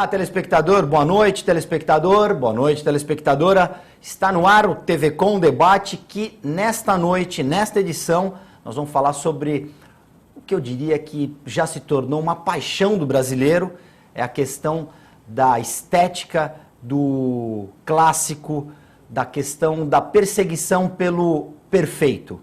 Olá, telespectador, boa noite, telespectador, boa noite, telespectadora. Está no ar o TV Com Debate, que nesta noite, nesta edição, nós vamos falar sobre o que eu diria que já se tornou uma paixão do brasileiro, é a questão da estética, do clássico, da questão da perseguição pelo perfeito.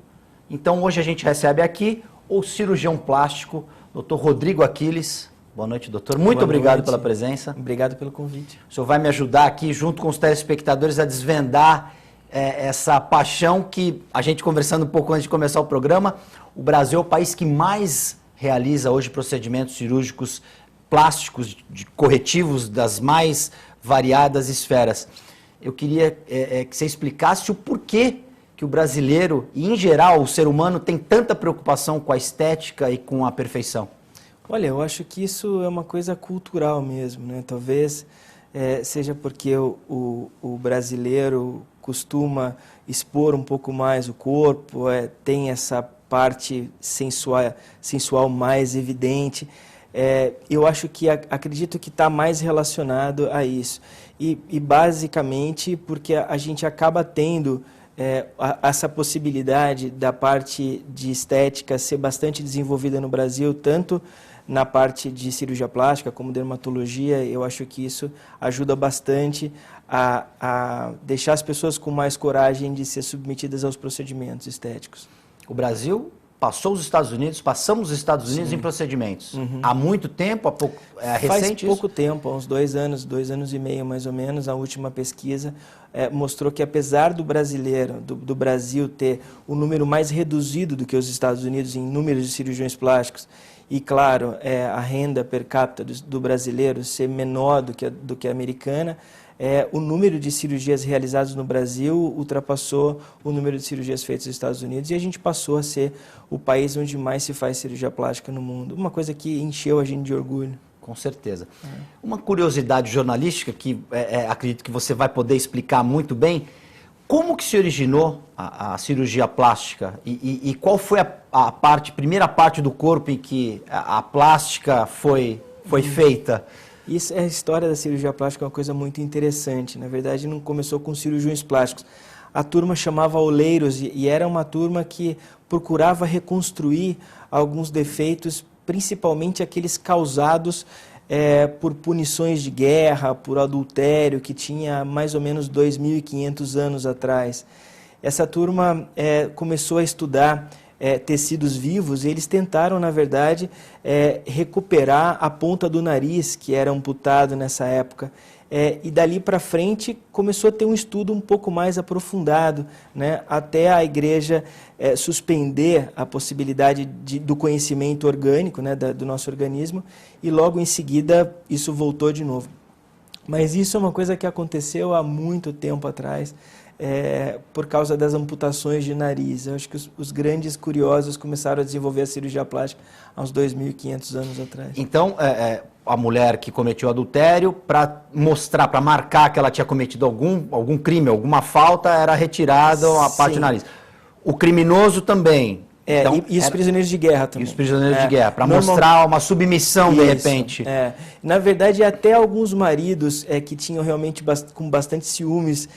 Então hoje a gente recebe aqui o cirurgião plástico, Dr. Rodrigo Aquiles. Boa noite, doutor. Muito obrigado pela presença. Obrigado pelo convite. O senhor vai me ajudar aqui, junto com os telespectadores, a desvendar essa paixão que a gente, conversando um pouco antes de começar o programa, o Brasil é o país que mais realiza hoje procedimentos cirúrgicos plásticos, de corretivos das mais variadas esferas. Eu queria que você explicasse o porquê que o brasileiro, e em geral o ser humano, tem tanta preocupação com a estética e com a perfeição. Olha, eu acho que isso é uma coisa cultural mesmo, né? Talvez seja porque o brasileiro costuma expor um pouco mais o corpo, tem essa parte sensual mais evidente. Eu acho que acredito que está mais relacionado a isso. E basicamente porque a gente acaba tendo essa possibilidade da parte de estética ser bastante desenvolvida no Brasil, tanto na parte de cirurgia plástica como dermatologia. Eu acho que isso ajuda bastante a deixar as pessoas com mais coragem de ser submetidas aos procedimentos estéticos. O Brasil passou os Estados Unidos, passamos os Estados Unidos em procedimentos. Há muito tempo, há pouco, recente? Faz pouco tempo, há uns 2 anos e meio mais ou menos, a última pesquisa mostrou que apesar do brasileiro, do Brasil ter um número mais reduzido do que os Estados Unidos em números de cirurgiões plásticos, e claro, a renda per capita do brasileiro ser menor do que a americana, o número de cirurgias realizadas no Brasil ultrapassou o número de cirurgias feitas nos Estados Unidos, e a gente passou a ser o país onde mais se faz cirurgia plástica no mundo. Uma coisa que encheu a gente de orgulho. Com certeza. Uma curiosidade jornalística que acredito que você vai poder explicar muito bem. Como que se originou a cirurgia plástica e qual foi a primeira parte do corpo em que a plástica foi feita? Isso, a história da cirurgia plástica é uma coisa muito interessante. Na verdade, não começou com cirurgiões plásticos. A turma chamava oleiros e era uma turma que procurava reconstruir alguns defeitos, principalmente aqueles causados por punições de guerra, por adultério, que tinha mais ou menos 2.500 anos atrás. Essa turma começou a estudar tecidos vivos, e eles tentaram, na verdade, recuperar a ponta do nariz, que era amputado nessa época. E dali para frente começou a ter um estudo um pouco mais aprofundado, né, até a igreja suspender a possibilidade do conhecimento orgânico, né, do nosso organismo, e logo em seguida isso voltou de novo. Mas isso é uma coisa que aconteceu há muito tempo atrás, por causa das amputações de nariz. Eu acho que os grandes curiosos começaram a desenvolver a cirurgia plástica há uns 2.500 anos atrás. Então, a mulher que cometeu adultério, para mostrar, para marcar que ela tinha cometido algum crime, alguma falta, era retirada a parte do nariz. O criminoso também. Então, e os prisioneiros de guerra também. E os prisioneiros de guerra, para mostrar uma submissão, de repente. Na verdade, até alguns maridos que tinham realmente com bastante ciúmes,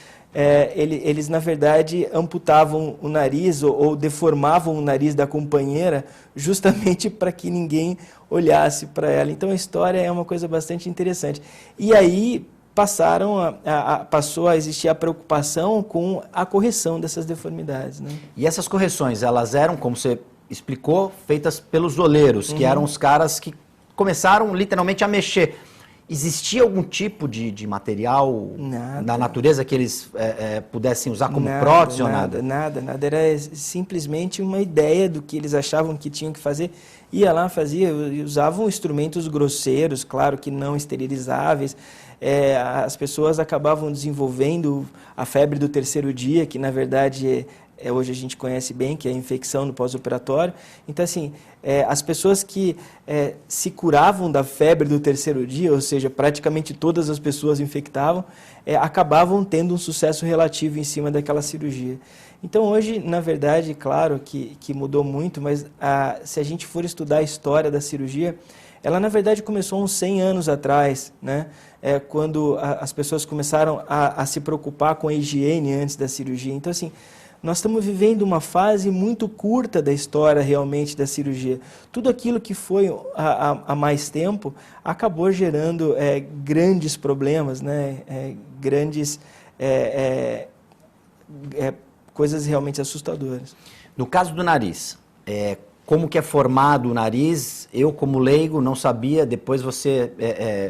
eles, na verdade, amputavam o nariz ou deformavam o nariz da companheira justamente para que ninguém olhasse para ela. Então, a história é uma coisa bastante interessante. E aí passou a existir a preocupação com a correção dessas deformidades, né? E essas correções, elas eram, como você explicou, feitas pelos oleiros, que eram os caras que começaram literalmente a mexer. Existia algum tipo de material na natureza que eles pudessem usar como prótese ou nada? Nada. Era simplesmente uma ideia do que eles achavam que tinham que fazer. Ia lá, fazia, usavam instrumentos grosseiros, claro que não esterilizáveis. As pessoas acabavam desenvolvendo a febre do terceiro dia, que na verdade hoje a gente conhece bem, que é a infecção no pós-operatório. Então, assim, as pessoas que se curavam da febre do terceiro dia, ou seja, praticamente todas as pessoas infectavam, acabavam tendo um sucesso relativo em cima daquela cirurgia. Então, hoje, na verdade, claro que mudou muito, mas se a gente for estudar a história da cirurgia, ela na verdade começou uns 100 anos atrás, né? Quando as pessoas começaram a se preocupar com a higiene antes da cirurgia. Então, assim, nós estamos vivendo uma fase muito curta da história realmente da cirurgia. Tudo aquilo que foi há mais tempo acabou gerando grandes problemas, né? Grandes coisas realmente assustadoras. No caso do nariz, como que é formado o nariz? Eu, como leigo, não sabia, depois você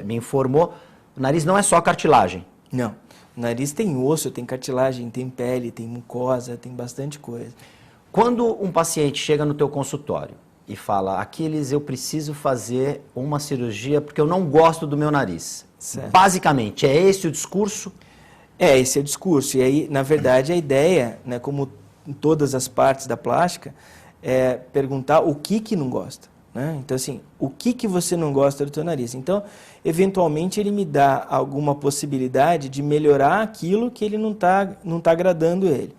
me informou. O nariz não é só cartilagem. Não. O nariz tem osso, tem cartilagem, tem pele, tem mucosa, tem bastante coisa. Quando um paciente chega no teu consultório e fala, Aquiles, eu preciso fazer uma cirurgia porque eu não gosto do meu nariz. Certo. Basicamente, é esse o discurso? Esse é o discurso. E aí, na verdade, a ideia, né, como em todas as partes da plástica, é perguntar o que não gosta. Né? Então, assim, o que você não gosta do teu nariz? Então, eventualmente, ele me dá alguma possibilidade de melhorar aquilo que ele não tá agradando ele.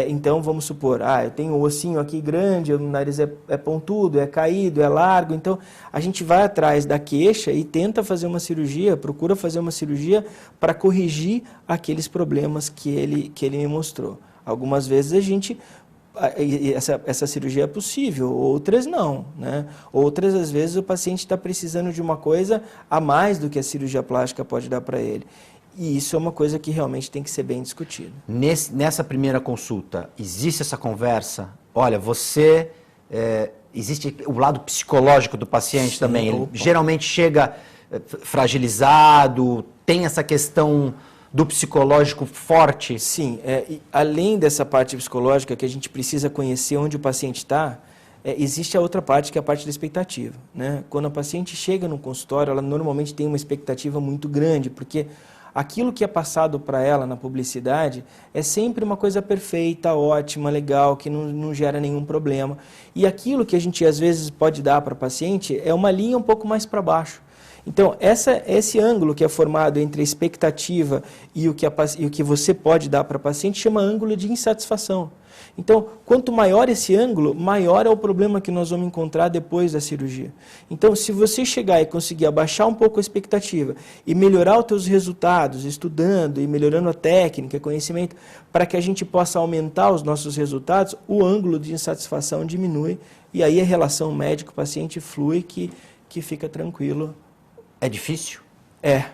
Então, vamos supor, eu tenho um ossinho aqui grande, o nariz é pontudo, é caído, é largo. Então, a gente vai atrás da queixa e tenta fazer uma cirurgia, procura fazer uma cirurgia para corrigir aqueles problemas que ele me mostrou. Algumas vezes a gente... Essa cirurgia é possível, outras não, né? Outras, às vezes, o paciente está precisando de uma coisa a mais do que a cirurgia plástica pode dar para ele. E isso é uma coisa que realmente tem que ser bem discutida. Nessa primeira consulta, existe essa conversa? Olha, você... existe o lado psicológico do paciente. Sim, também. Ele geralmente chega fragilizado, tem essa questão... do psicológico forte? Sim, além dessa parte psicológica que a gente precisa conhecer onde o paciente está, existe a outra parte que é a parte da expectativa. Né? Quando a paciente chega no consultório, ela normalmente tem uma expectativa muito grande, porque aquilo que é passado para ela na publicidade é sempre uma coisa perfeita, ótima, legal, que não gera nenhum problema. E aquilo que a gente às vezes pode dar para a paciente é uma linha um pouco mais para baixo. Então, esse ângulo que é formado entre a expectativa e o que você pode dar para a paciente chama ângulo de insatisfação. Então, quanto maior esse ângulo, maior é o problema que nós vamos encontrar depois da cirurgia. Então, se você chegar e conseguir abaixar um pouco a expectativa e melhorar os teus resultados, estudando e melhorando a técnica, conhecimento, para que a gente possa aumentar os nossos resultados, o ângulo de insatisfação diminui e aí a relação médico-paciente flui que fica tranquilo. É difícil? É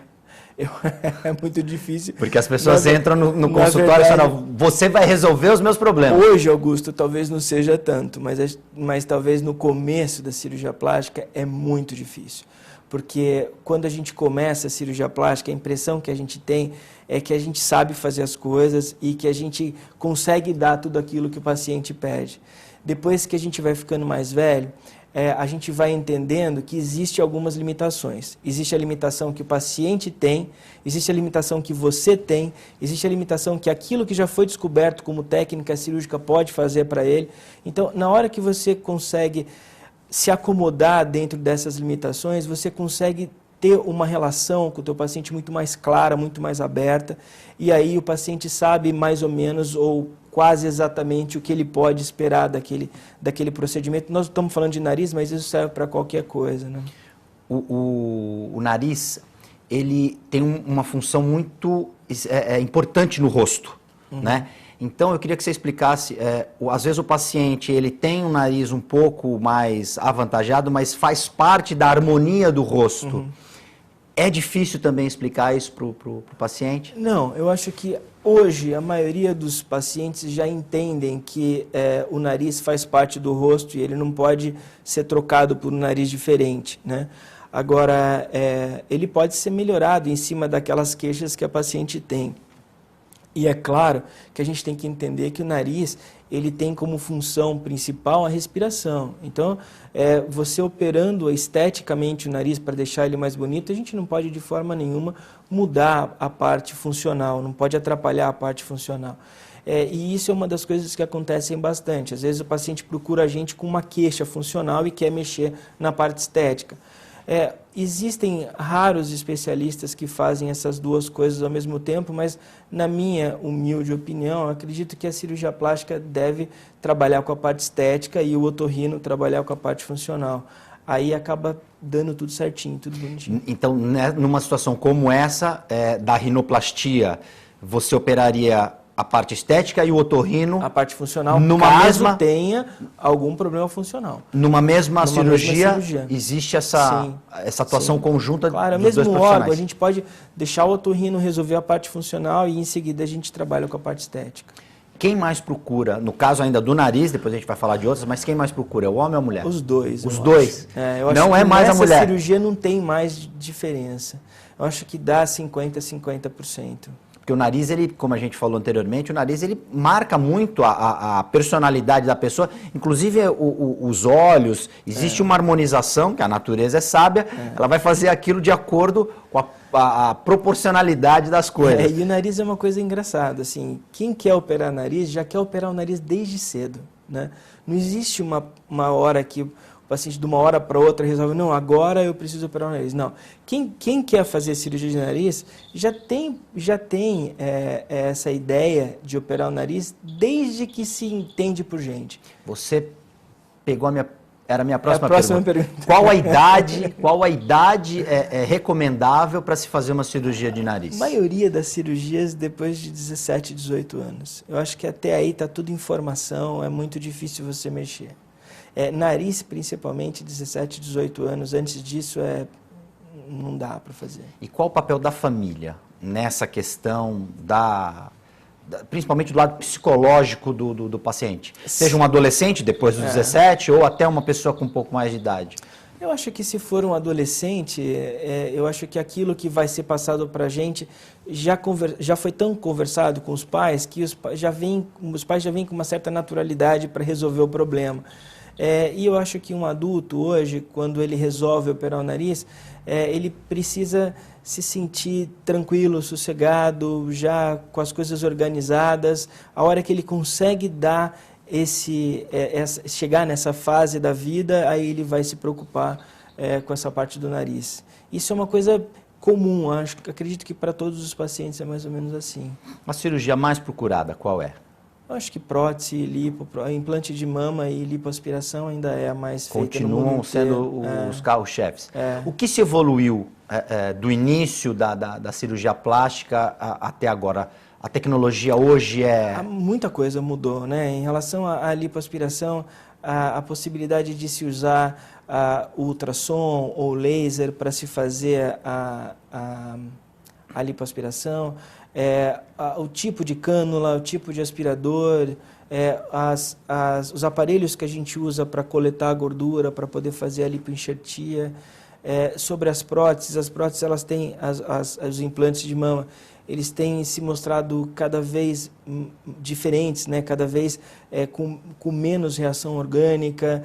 muito difícil. Porque as pessoas entram no consultório e falam, você vai resolver os meus problemas. Hoje, Augusto, talvez não seja tanto, mas talvez no começo da cirurgia plástica é muito difícil. Porque quando a gente começa a cirurgia plástica, a impressão que a gente tem é que a gente sabe fazer as coisas e que a gente consegue dar tudo aquilo que o paciente pede. Depois que a gente vai ficando mais velho, a gente vai entendendo que existe algumas limitações. Existe a limitação que o paciente tem, existe a limitação que você tem, existe a limitação que aquilo que já foi descoberto como técnica cirúrgica pode fazer para ele. Então, na hora que você consegue se acomodar dentro dessas limitações, você consegue ter uma relação com o teu paciente muito mais clara, muito mais aberta, e aí o paciente sabe mais ou menos ou quase exatamente o que ele pode esperar daquele procedimento. Nós estamos falando de nariz, mas isso serve para qualquer coisa, né? O nariz, ele tem uma função muito importante no rosto, né? Então, eu queria que você explicasse, às vezes o paciente ele tem um nariz um pouco mais avantajado, mas faz parte da harmonia do rosto. É difícil também explicar isso para o paciente? Não, eu acho que hoje a maioria dos pacientes já entendem que o nariz faz parte do rosto e ele não pode ser trocado por um nariz diferente, né? Agora, ele pode ser melhorado em cima daquelas queixas que a paciente tem. E é claro que a gente tem que entender que o nariz ele tem como função principal a respiração. Então, você operando esteticamente o nariz para deixar ele mais bonito, a gente não pode de forma nenhuma mudar a parte funcional, não pode atrapalhar a parte funcional. E isso é uma das coisas que acontecem bastante. Às vezes o paciente procura a gente com uma queixa funcional e quer mexer na parte estética. Existem raros especialistas que fazem essas duas coisas ao mesmo tempo, mas na minha humilde opinião, eu acredito que a cirurgia plástica deve trabalhar com a parte estética e o otorrino trabalhar com a parte funcional. aí acaba dando tudo certinho, tudo bonitinho. Então, né, numa situação como essa, da rinoplastia, você operaria a parte estética e o otorrino... A parte funcional, numa caso tenha algum problema funcional. Numa mesma cirurgia, existe essa atuação sim. conjunta claro, dos dois profissionais. Claro, órgão, a gente pode deixar o otorrino resolver a parte funcional e em seguida a gente trabalha com a parte estética. Quem mais procura, no caso ainda do nariz, depois a gente vai falar de outras, mas quem mais procura, é o homem ou a mulher? Os dois. Os dois? Eu acho não que é mais a mulher? Nessa cirurgia não tem mais diferença. Eu acho que dá 50%. Porque o nariz, ele, como a gente falou anteriormente, o nariz ele marca muito a personalidade da pessoa, inclusive os olhos, existe uma harmonização, que a natureza é sábia, ela vai fazer aquilo de acordo com a proporcionalidade das coisas. E o nariz é uma coisa engraçada, assim, quem quer operar nariz, já quer operar o nariz desde cedo, né? Não existe uma hora que o paciente de uma hora para outra resolve, não, agora eu preciso operar o nariz. Não, quem quer fazer cirurgia de nariz já tem essa ideia de operar o nariz desde que se entende por gente. Você pegou era a minha próxima pergunta. pergunta. Qual a idade é recomendável para se fazer uma cirurgia de nariz? A maioria das cirurgias depois de 17, 18 anos. Eu acho que até aí está tudo em formação, é muito difícil você mexer. Nariz, principalmente, 17, 18 anos. Antes disso, não dá para fazer. E qual o papel da família nessa questão principalmente do lado psicológico do paciente? Seja um adolescente depois dos 17 ou até uma pessoa com um pouco mais de idade? Eu acho que se for um adolescente, eu acho que aquilo que vai ser passado para a gente já foi tão conversado com os pais que os pais já vêm com uma certa naturalidade para resolver o problema. E eu acho que um adulto hoje, quando ele resolve operar o nariz, ele precisa se sentir tranquilo, sossegado, já com as coisas organizadas. A hora que ele consegue dar chegar nessa fase da vida, aí ele vai se preocupar com essa parte do nariz. Isso é uma coisa comum, acredito que para todos os pacientes é mais ou menos assim. A cirurgia mais procurada, qual é? Eu acho que prótese, implante de mama e lipoaspiração ainda é a mais feita no mundo Continuam inteiro. sendo os carros-chefes. O que se evoluiu do início da cirurgia plástica até agora? A tecnologia hoje Muita coisa mudou, né? Em relação à lipoaspiração, a possibilidade de se usar ultrassom ou laser para se fazer a lipoaspiração, o tipo de cânula, o tipo de aspirador, os aparelhos que a gente usa para coletar a gordura, para poder fazer a lipoenxertia. Sobre as próteses elas têm, os implantes de mama, eles têm se mostrado cada vez diferentes, né? Cada vez com menos reação orgânica,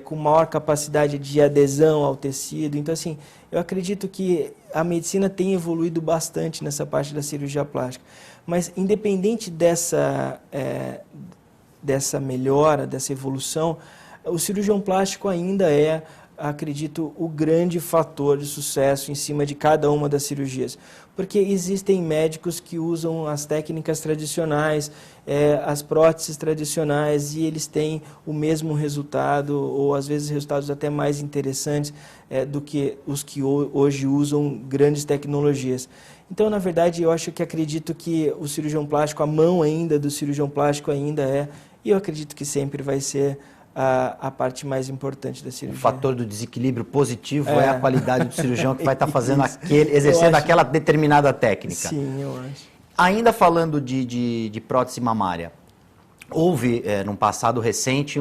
com maior capacidade de adesão ao tecido. Então, assim, eu acredito que a medicina tem evoluído bastante nessa parte da cirurgia plástica. Mas, independente dessa melhora, dessa evolução, o cirurgião plástico ainda acredito, o grande fator de sucesso em cima de cada uma das cirurgias. Porque existem médicos que usam as técnicas tradicionais, as próteses tradicionais, e eles têm o mesmo resultado, ou às vezes resultados até mais interessantes do que os que hoje usam grandes tecnologias. Então, na verdade, eu acredito que o cirurgião plástico, a mão ainda do cirurgião plástico ainda e eu acredito que sempre vai ser a parte mais importante da cirurgia. O fator do desequilíbrio positivo é a qualidade do cirurgião que vai estar fazendo exercendo aquela determinada técnica. Sim, eu acho. Ainda falando de prótese mamária, houve, num passado recente,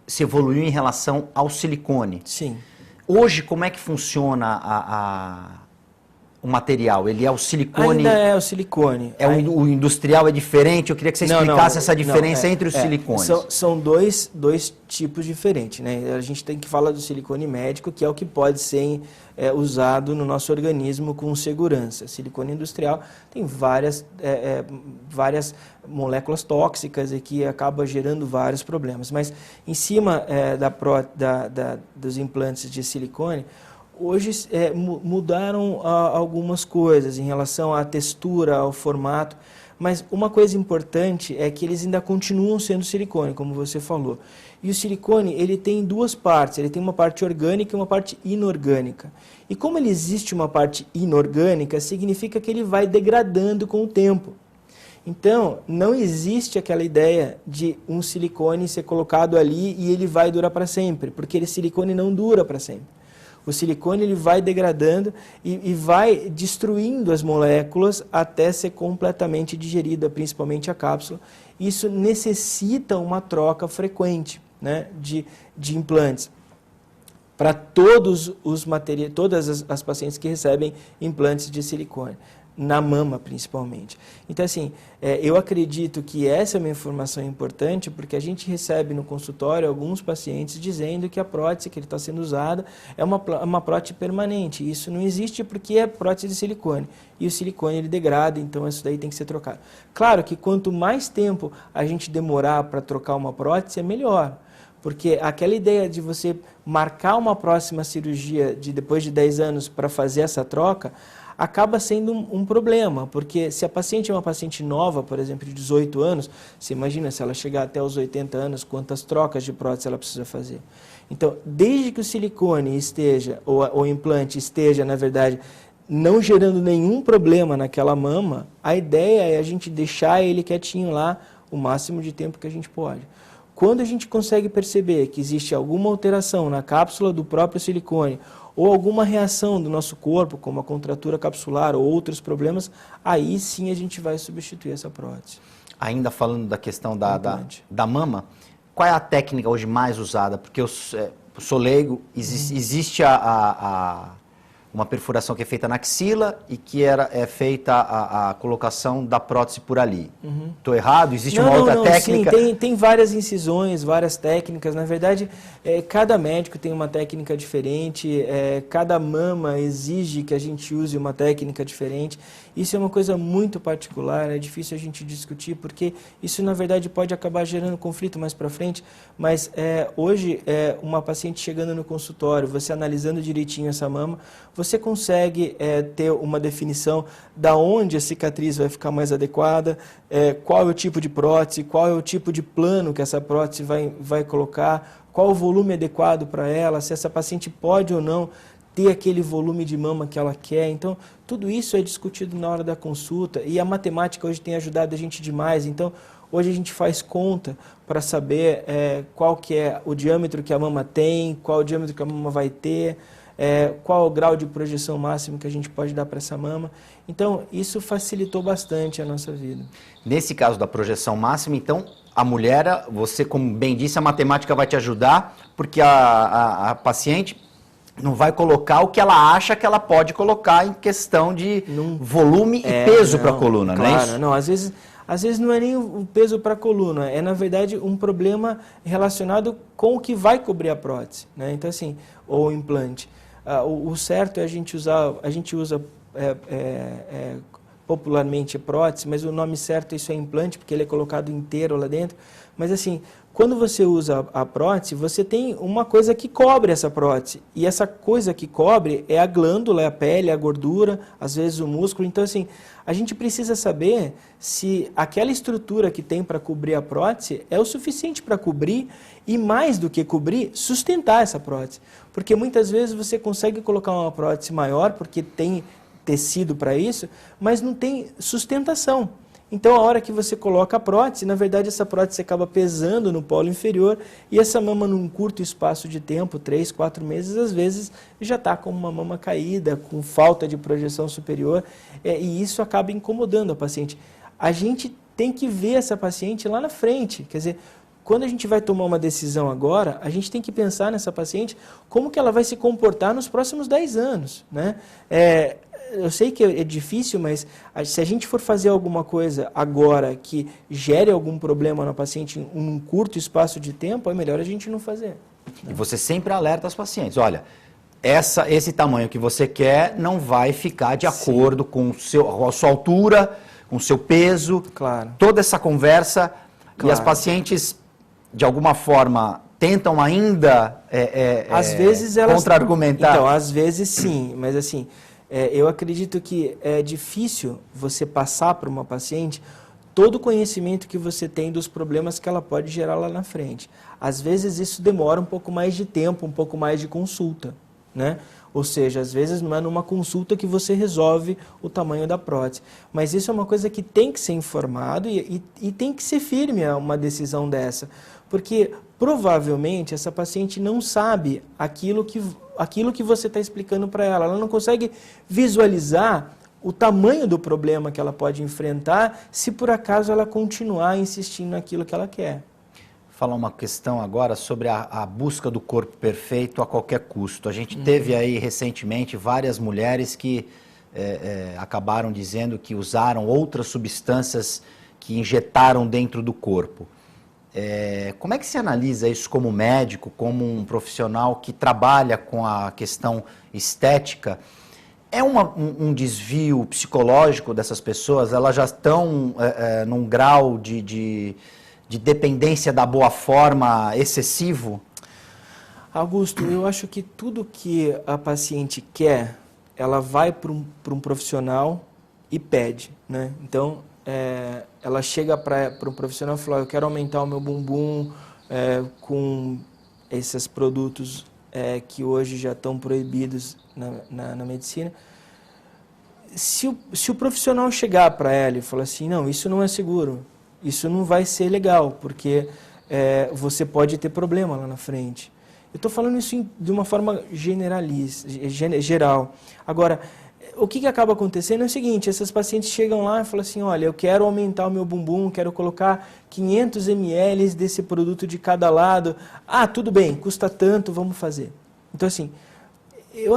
se evoluiu em relação ao silicone. Sim. Hoje, como é que funciona o material? Ele é o silicone? Ainda é o silicone. O industrial é diferente? Eu queria que você explicasse essa diferença entre os silicones. São dois tipos diferentes, né? A gente tem que falar do silicone médico, que é o que pode ser usado no nosso organismo com segurança. Silicone industrial tem várias moléculas tóxicas e que acaba gerando vários problemas. Mas em cima dos implantes de silicone, hoje mudaram algumas coisas em relação à textura, ao formato, Mas uma coisa importante é que eles ainda continuam sendo silicone, como você falou. E o silicone, ele tem duas partes, ele tem uma parte orgânica e uma parte inorgânica. E como ele existe uma parte inorgânica, significa que ele vai degradando com o tempo. Então, não existe aquela ideia de um silicone ser colocado ali e ele vai durar para sempre, porque esse silicone não dura para sempre. O silicone ele vai degradando e vai destruindo as moléculas até ser completamente digerida, principalmente a cápsula. Isso necessita uma troca frequente, né, de implantes para todas as pacientes que recebem implantes de silicone, na mama principalmente. Então, assim, eu acredito que essa é uma informação importante porque a gente recebe no consultório alguns pacientes dizendo que a prótese que ele está sendo usada é uma prótese permanente. Isso não existe porque é prótese de silicone. E o silicone ele degrada, então isso daí tem que ser trocado. Claro que quanto mais tempo a gente demorar para trocar uma prótese, é melhor. Porque aquela ideia de você marcar uma próxima cirurgia depois de 10 anos para fazer essa troca, acaba sendo um problema, porque se a paciente é uma paciente nova, por exemplo, de 18 anos, você imagina se ela chegar até os 80 anos, quantas trocas de prótese ela precisa fazer. Então, desde que o silicone esteja, ou o implante esteja, na verdade, não gerando nenhum problema naquela mama, a ideia é a gente deixar ele quietinho lá o máximo de tempo que a gente pode. Quando a gente consegue perceber que existe alguma alteração na cápsula do próprio silicone, ou alguma reação do nosso corpo, como a contratura capsular ou outros problemas, aí sim a gente vai substituir essa prótese. Ainda falando da questão da mama, qual é a técnica hoje mais usada? Porque eu sou leigo, existe uma perfuração que é feita na axila e que é feita a colocação da prótese por ali. Estou errado? Existe uma outra técnica? Sim, tem várias incisões, várias técnicas. Na verdade, cada médico tem uma técnica diferente, cada mama exige que a gente use uma técnica diferente. Isso é uma coisa muito particular, é difícil a gente discutir, porque isso, na verdade, pode acabar gerando conflito mais para frente, mas hoje, uma paciente chegando no consultório, você analisando direitinho essa mama, você consegue ter uma definição da onde a cicatriz vai ficar mais adequada, qual é o tipo de prótese, qual é o tipo de plano que essa prótese vai colocar, qual o volume adequado para ela, se essa paciente pode ou não ter aquele volume de mama que ela quer. Então, tudo isso é discutido na hora da consulta e a matemática hoje tem ajudado a gente demais. Então, hoje a gente faz conta para saber qual que é o diâmetro que a mama tem, qual o diâmetro que a mama vai ter, qual o grau de projeção máximo que a gente pode dar para essa mama. Então, isso facilitou bastante a nossa vida. Nesse caso da projeção máxima, então, a mulher, você, como bem disse, a matemática vai te ajudar, porque a paciente não vai colocar o que ela acha que ela pode colocar em questão de volume e peso para a coluna, claro, não é isso? Não, às vezes não é nem o peso para a coluna, é na verdade um problema relacionado com o que vai cobrir a prótese, né? Então assim, ou o implante. O certo é a gente usa popularmente prótese, mas o nome certo isso é implante, porque ele é colocado inteiro lá dentro. Mas assim, quando você usa a prótese, você tem uma coisa que cobre essa prótese. E essa coisa que cobre é a glândula, é a pele, é a gordura, às vezes o músculo. Então assim, a gente precisa saber se aquela estrutura que tem para cobrir a prótese é o suficiente para cobrir e, mais do que cobrir, sustentar essa prótese. Porque muitas vezes você consegue colocar uma prótese maior, porque tem tecido para isso, mas não tem sustentação. Então, a hora que você coloca a prótese, na verdade, essa prótese acaba pesando no polo inferior e essa mama, num curto espaço de tempo, 3, 4 meses, às vezes, já está com uma mama caída, com falta de projeção superior, e isso acaba incomodando a paciente. A gente tem que ver essa paciente lá na frente, quer dizer, quando a gente vai tomar uma decisão agora, a gente tem que pensar nessa paciente como que ela vai se comportar nos próximos 10 anos, né? Eu sei que é difícil, mas se a gente for fazer alguma coisa agora que gere algum problema na paciente em um curto espaço de tempo, é melhor a gente não fazer. E você sempre alerta as pacientes, olha, esse tamanho que você quer não vai ficar de acordo com a sua altura, com o seu peso, claro. Toda essa conversa, claro. E as pacientes, de alguma forma, tentam ainda às vezes elas contra-argumentar. Então, às vezes sim, mas assim, eu acredito que é difícil você passar para uma paciente todo o conhecimento que você tem dos problemas que ela pode gerar lá na frente. Às vezes isso demora um pouco mais de tempo, um pouco mais de consulta, né? Ou seja, às vezes não é numa consulta que você resolve o tamanho da prótese. Mas isso é uma coisa que tem que ser informado e tem que ser firme uma decisão dessa. Porque provavelmente essa paciente não sabe aquilo que você está explicando para ela. Ela não consegue visualizar o tamanho do problema que ela pode enfrentar se por acaso ela continuar insistindo naquilo que ela quer. Falar uma questão agora sobre a busca do corpo perfeito a qualquer custo. A gente teve aí recentemente várias mulheres que acabaram dizendo que usaram outras substâncias que injetaram dentro do corpo. Como é que se analisa isso como médico, como um profissional que trabalha com a questão estética? É um desvio psicológico dessas pessoas? Elas já estão num grau de dependência da boa forma excessivo? Augusto, eu acho que tudo que a paciente quer, ela vai para um profissional e pede, né? Então, ela chega para um profissional e fala, eu quero aumentar o meu bumbum com esses produtos que hoje já estão proibidos na medicina. Se o profissional chegar para ela e falar assim, não, isso não é seguro, isso não vai ser legal, porque você pode ter problema lá na frente. Eu estou falando isso de uma forma geral. Agora, o que acaba acontecendo é o seguinte, essas pacientes chegam lá e falam assim, olha, eu quero aumentar o meu bumbum, quero colocar 500 ml desse produto de cada lado. Ah, tudo bem, custa tanto, vamos fazer. Então, assim, eu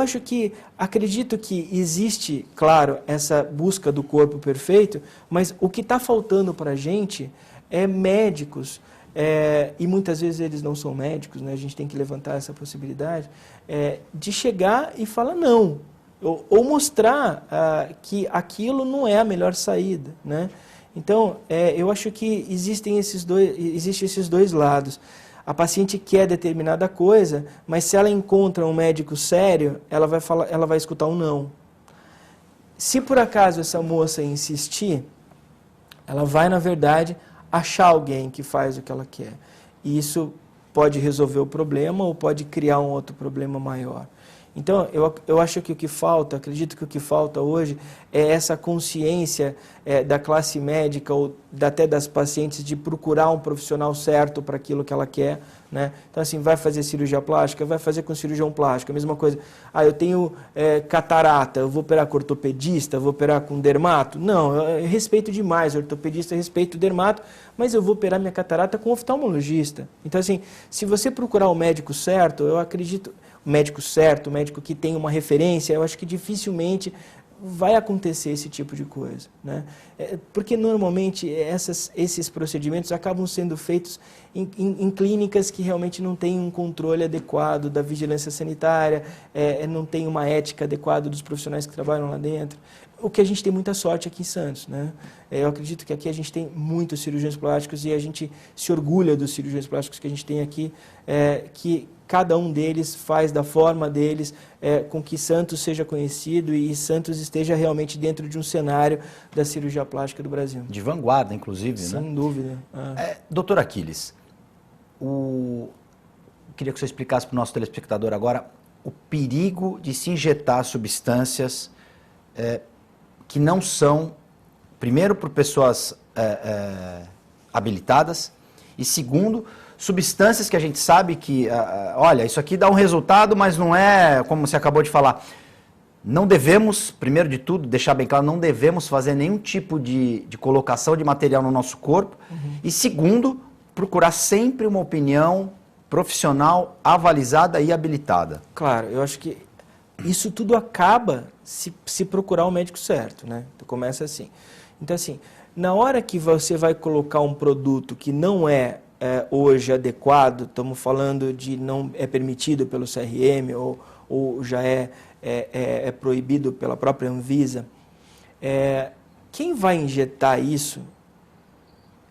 acredito que existe, claro, essa busca do corpo perfeito, mas o que está faltando para a gente é médicos, e muitas vezes eles não são médicos, né? A gente tem que levantar essa possibilidade, de chegar e falar não, ou mostrar que aquilo não é a melhor saída, né? Então, eu acho que existem esses dois lados. A paciente quer determinada coisa, mas se ela encontra um médico sério, ela vai escutar um não. Se por acaso essa moça insistir, ela vai, na verdade, achar alguém que faz o que ela quer. E isso pode resolver o problema ou pode criar um outro problema maior. Então, eu acho que acredito que o que falta hoje é essa consciência da classe médica ou até das pacientes de procurar um profissional certo para aquilo que ela quer, né? Então, assim, vai fazer cirurgia plástica, vai fazer com cirurgião plástico, a mesma coisa. Ah, eu tenho catarata, eu vou operar com ortopedista, vou operar com dermato? Não, eu respeito demais o ortopedista, eu respeito o dermato, mas eu vou operar minha catarata com oftalmologista. Então, assim, se você procurar o médico certo, eu acredito... O médico certo, o médico que tem uma referência, eu acho que dificilmente vai acontecer esse tipo de coisa, né? Porque normalmente esses procedimentos acabam sendo feitos em clínicas que realmente não têm um controle adequado da vigilância sanitária, não tem uma ética adequada dos profissionais que trabalham lá dentro. O que a gente tem muita sorte aqui em Santos, né? Eu acredito que aqui a gente tem muitos cirurgiões plásticos e a gente se orgulha dos cirurgiões plásticos que a gente tem aqui, que cada um deles faz da forma deles, com que Santos seja conhecido e Santos esteja realmente dentro de um cenário da cirurgia plástica do Brasil. De vanguarda, inclusive, sem né? Sem dúvida. Doutor Aquiles, queria que você explicasse para o nosso telespectador agora o perigo de se injetar substâncias que não são, primeiro, por pessoas habilitadas e, segundo, substâncias que a gente sabe que, olha, isso aqui dá um resultado, mas não é, como você acabou de falar, não devemos, primeiro de tudo, deixar bem claro, não devemos fazer nenhum tipo de colocação de material no nosso corpo. E segundo, procurar sempre uma opinião profissional, avalizada e habilitada. Claro, eu acho que isso tudo acaba se procurar o médico certo, né? Então, começa assim. Então, assim, na hora que você vai colocar um produto que não é hoje adequado, estamos falando de não é permitido pelo CRM ou já é proibido pela própria Anvisa, quem vai injetar isso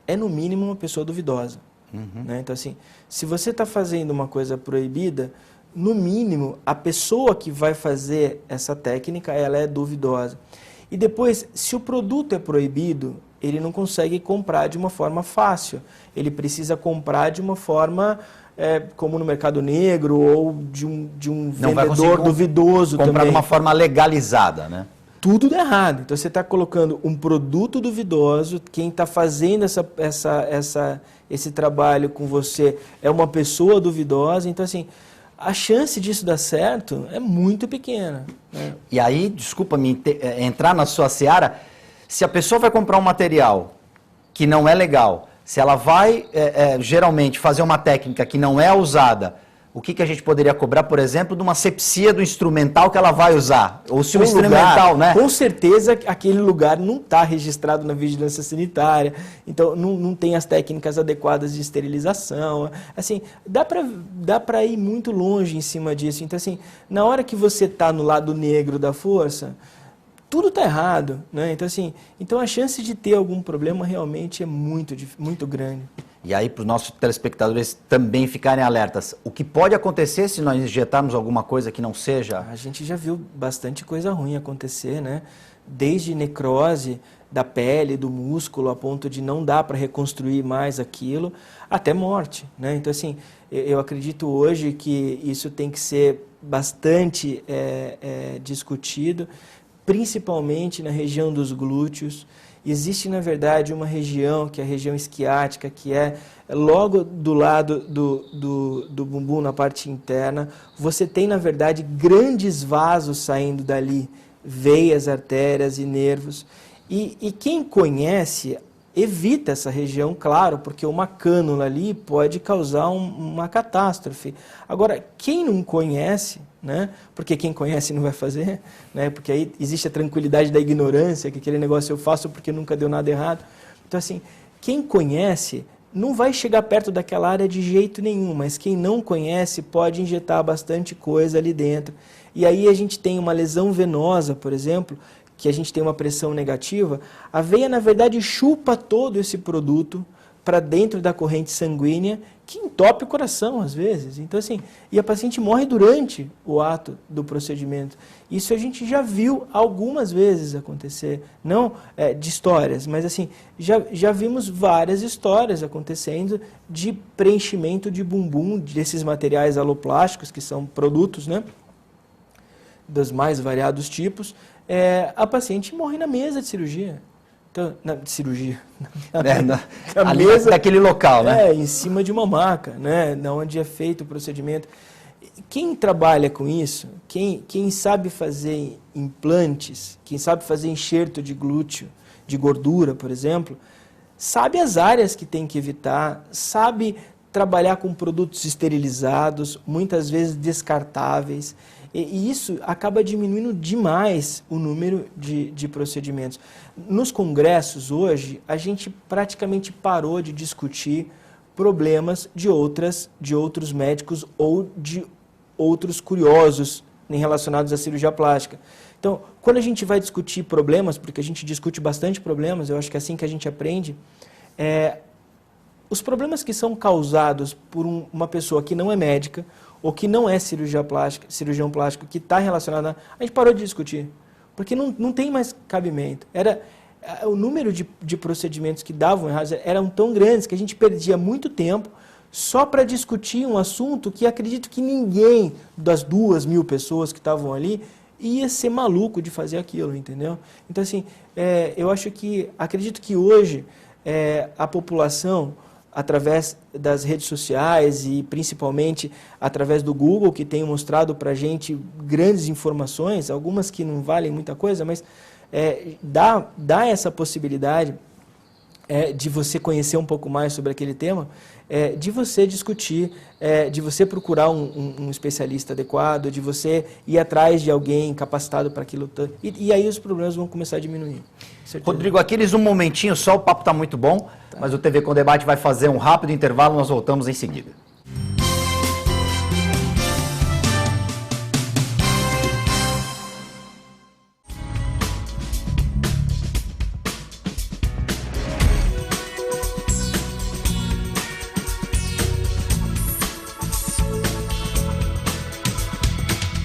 é no mínimo uma pessoa duvidosa. Né? Então, assim, se você está fazendo uma coisa proibida, no mínimo a pessoa que vai fazer essa técnica, ela é duvidosa. E depois, se o produto é proibido, ele não consegue comprar de uma forma fácil. Ele precisa comprar de uma forma como no mercado negro ou de um vendedor duvidoso comprar também. de uma forma legalizada, né? Tudo dá errado. Então você está colocando um produto duvidoso, quem está fazendo esse trabalho com você é uma pessoa duvidosa, então assim, a chance disso dar certo é muito pequena, né? E aí, desculpa-me entrar na sua seara, se a pessoa vai comprar um material que não é legal, se ela vai geralmente fazer uma técnica que não é usada, o que a gente poderia cobrar, por exemplo, de uma asepsia do instrumental que ela vai usar? Ou se o instrumental, né? Com certeza aquele lugar não está registrado na vigilância sanitária, então não tem as técnicas adequadas de esterilização. Assim, dá para ir muito longe em cima disso. Então, assim, na hora que você está no lado negro da força, tudo está errado, né? Então, assim, a chance de ter algum problema realmente é muito grande. E aí, para os nossos telespectadores também ficarem alertas, o que pode acontecer se nós injetarmos alguma coisa que não seja? A gente já viu bastante coisa ruim acontecer, né? Desde necrose da pele, do músculo, a ponto de não dar para reconstruir mais aquilo, até morte, né? Então, assim, eu acredito hoje que isso tem que ser bastante discutido, principalmente na região dos glúteos. Existe, na verdade, uma região, que é a região isquiática, que é logo do lado do bumbum, na parte interna. Você tem, na verdade, grandes vasos saindo dali, veias, artérias e nervos. E quem conhece, evita essa região, claro, porque uma cânula ali pode causar uma catástrofe. Agora, quem não conhece, né? Porque quem conhece não vai fazer, né? Porque aí existe a tranquilidade da ignorância, que aquele negócio eu faço porque nunca deu nada errado. Então, assim, quem conhece não vai chegar perto daquela área de jeito nenhum, mas quem não conhece pode injetar bastante coisa ali dentro. E aí a gente tem uma lesão venosa, por exemplo, que a gente tem uma pressão negativa, a veia, na verdade, chupa todo esse produto para dentro da corrente sanguínea, que entope o coração, às vezes. Então, assim, e a paciente morre durante o ato do procedimento. Isso a gente já viu algumas vezes acontecer, não de histórias, mas, assim, já vimos várias histórias acontecendo de preenchimento de bumbum, desses materiais aloplásticos, que são produtos, né, dos mais variados tipos. A paciente morre na mesa de cirurgia. Então, na mesa daquele local, né? Em cima de uma maca, né? Na onde é feito o procedimento. Quem trabalha com isso, quem sabe fazer implantes, quem sabe fazer enxerto de glúteo, de gordura, por exemplo, sabe as áreas que tem que evitar, sabe trabalhar com produtos esterilizados, muitas vezes descartáveis. E isso acaba diminuindo demais o número de procedimentos. Nos congressos hoje, a gente praticamente parou de discutir problemas de outros médicos ou de outros curiosos relacionados à cirurgia plástica. Então, quando a gente vai discutir problemas, porque a gente discute bastante problemas, eu acho que é assim que a gente aprende, os problemas que são causados por uma pessoa que não é médica, ou que não é cirurgião plástico, que está relacionado a gente parou de discutir, porque não tem mais cabimento. O número de procedimentos que davam errados eram tão grandes que a gente perdia muito tempo só para discutir um assunto que acredito que ninguém das 2.000 pessoas que estavam ali ia ser maluco de fazer aquilo, entendeu? Então, assim, acredito que hoje a população, através das redes sociais e principalmente através do Google, que tem mostrado para a gente grandes informações, algumas que não valem muita coisa, mas dá essa possibilidade de você conhecer um pouco mais sobre aquele tema, de você discutir, de você procurar um especialista adequado, de você ir atrás de alguém capacitado para aquilo. E aí os problemas vão começar a diminuir. Rodrigo, aqueles um momentinho só, o papo está muito bom, mas o TV com Debate vai fazer um rápido intervalo, nós voltamos em seguida.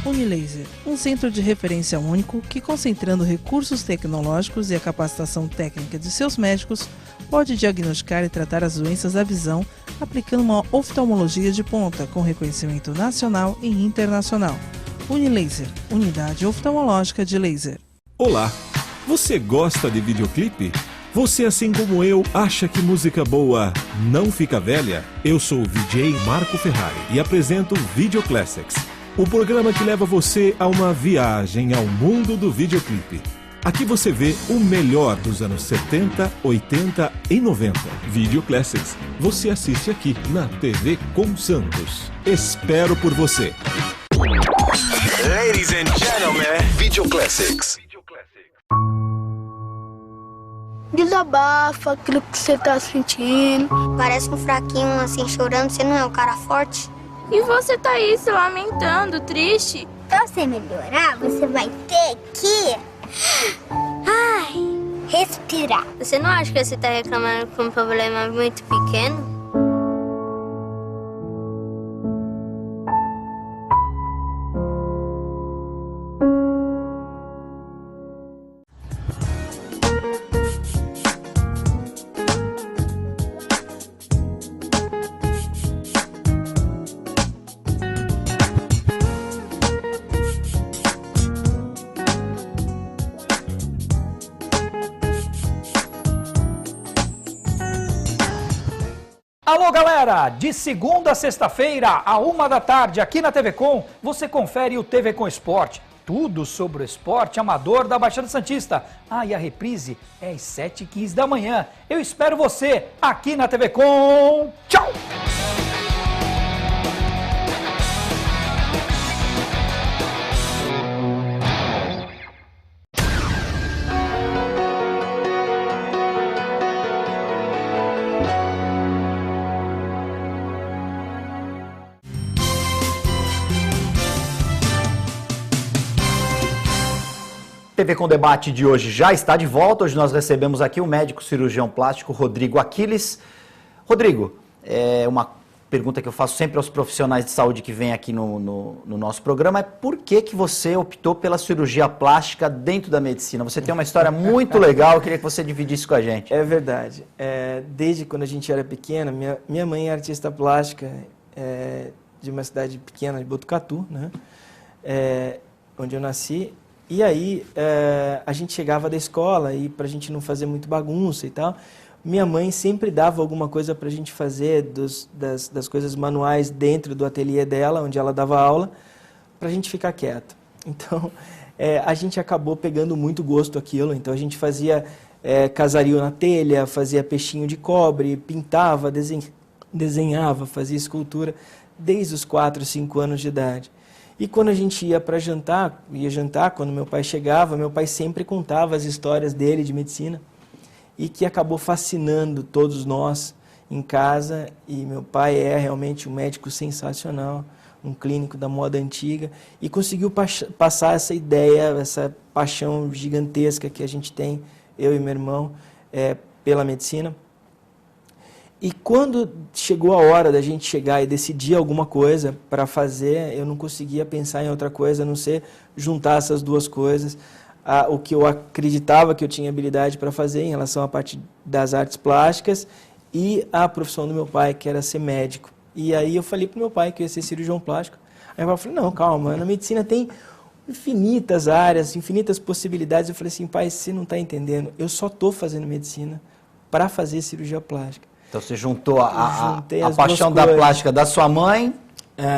Unilaser, um centro de referência único que, concentrando recursos tecnológicos e a capacitação técnica de seus médicos, pode diagnosticar e tratar as doenças da visão, aplicando uma oftalmologia de ponta com reconhecimento nacional e internacional. Unilaser, unidade oftalmológica de laser. Olá, você gosta de videoclipe? Você, assim como eu, acha que música boa não fica velha? Eu sou o VJ Marco Ferrari e apresento Video Classics, o programa que leva você a uma viagem ao mundo do videoclipe. Aqui você vê o melhor dos anos 70, 80 e 90. Video Classics, você assiste aqui na TV com Santos. Espero por você. Ladies and gentlemen, Video Classics. Desabafa aquilo que você tá sentindo. Parece um fraquinho assim chorando, você não é um cara forte? E você tá aí se lamentando, triste? Pra você melhorar, você vai ter que... respirar. Você não acha que você tá reclamando com um problema muito pequeno? Alô galera, de segunda a sexta-feira, à 13h, aqui na TV Com, você confere o TV Com Esporte. Tudo sobre o esporte amador da Baixada Santista. E a reprise é às 7h15 da manhã. Eu espero você aqui na TV Com. Tchau! TV Com Debate de hoje já está de volta. Hoje nós recebemos aqui o médico cirurgião plástico Rodrigo Aquiles. Rodrigo, uma pergunta que eu faço sempre aos profissionais de saúde que vêm aqui no nosso programa é por que você optou pela cirurgia plástica dentro da medicina? Você tem uma história muito legal, eu queria que você dividisse com a gente. É verdade. Desde quando a gente era pequena, minha mãe é artista plástica de uma cidade pequena, de Botucatu, né? Onde eu nasci. E aí, a gente chegava da escola e para a gente não fazer muito bagunça e tal, minha mãe sempre dava alguma coisa para a gente fazer das coisas manuais dentro do ateliê dela, onde ela dava aula, para a gente ficar quieto. Então, a gente acabou pegando muito gosto aquilo. Então, a gente fazia casario na telha, fazia peixinho de cobre, pintava, desenhava, fazia escultura, desde os 4, 5 anos de idade. E quando a gente ia para jantar, quando meu pai chegava, meu pai sempre contava as histórias dele de medicina e que acabou fascinando todos nós em casa. E meu pai é realmente um médico sensacional, um clínico da moda antiga e conseguiu passar essa ideia, essa paixão gigantesca que a gente tem, eu e meu irmão, pela medicina. E quando chegou a hora da gente chegar e decidir alguma coisa para fazer, eu não conseguia pensar em outra coisa a não ser juntar essas duas coisas. O que eu acreditava que eu tinha habilidade para fazer em relação à parte das artes plásticas e a profissão do meu pai, que era ser médico. E aí eu falei para o meu pai que eu ia ser cirurgião plástico. Aí meu pai falou, não, calma, na medicina tem infinitas áreas, infinitas possibilidades. Eu falei assim, pai, você não está entendendo, eu só estou fazendo medicina para fazer cirurgia plástica. Então você juntou a paixão da plástica da sua mãe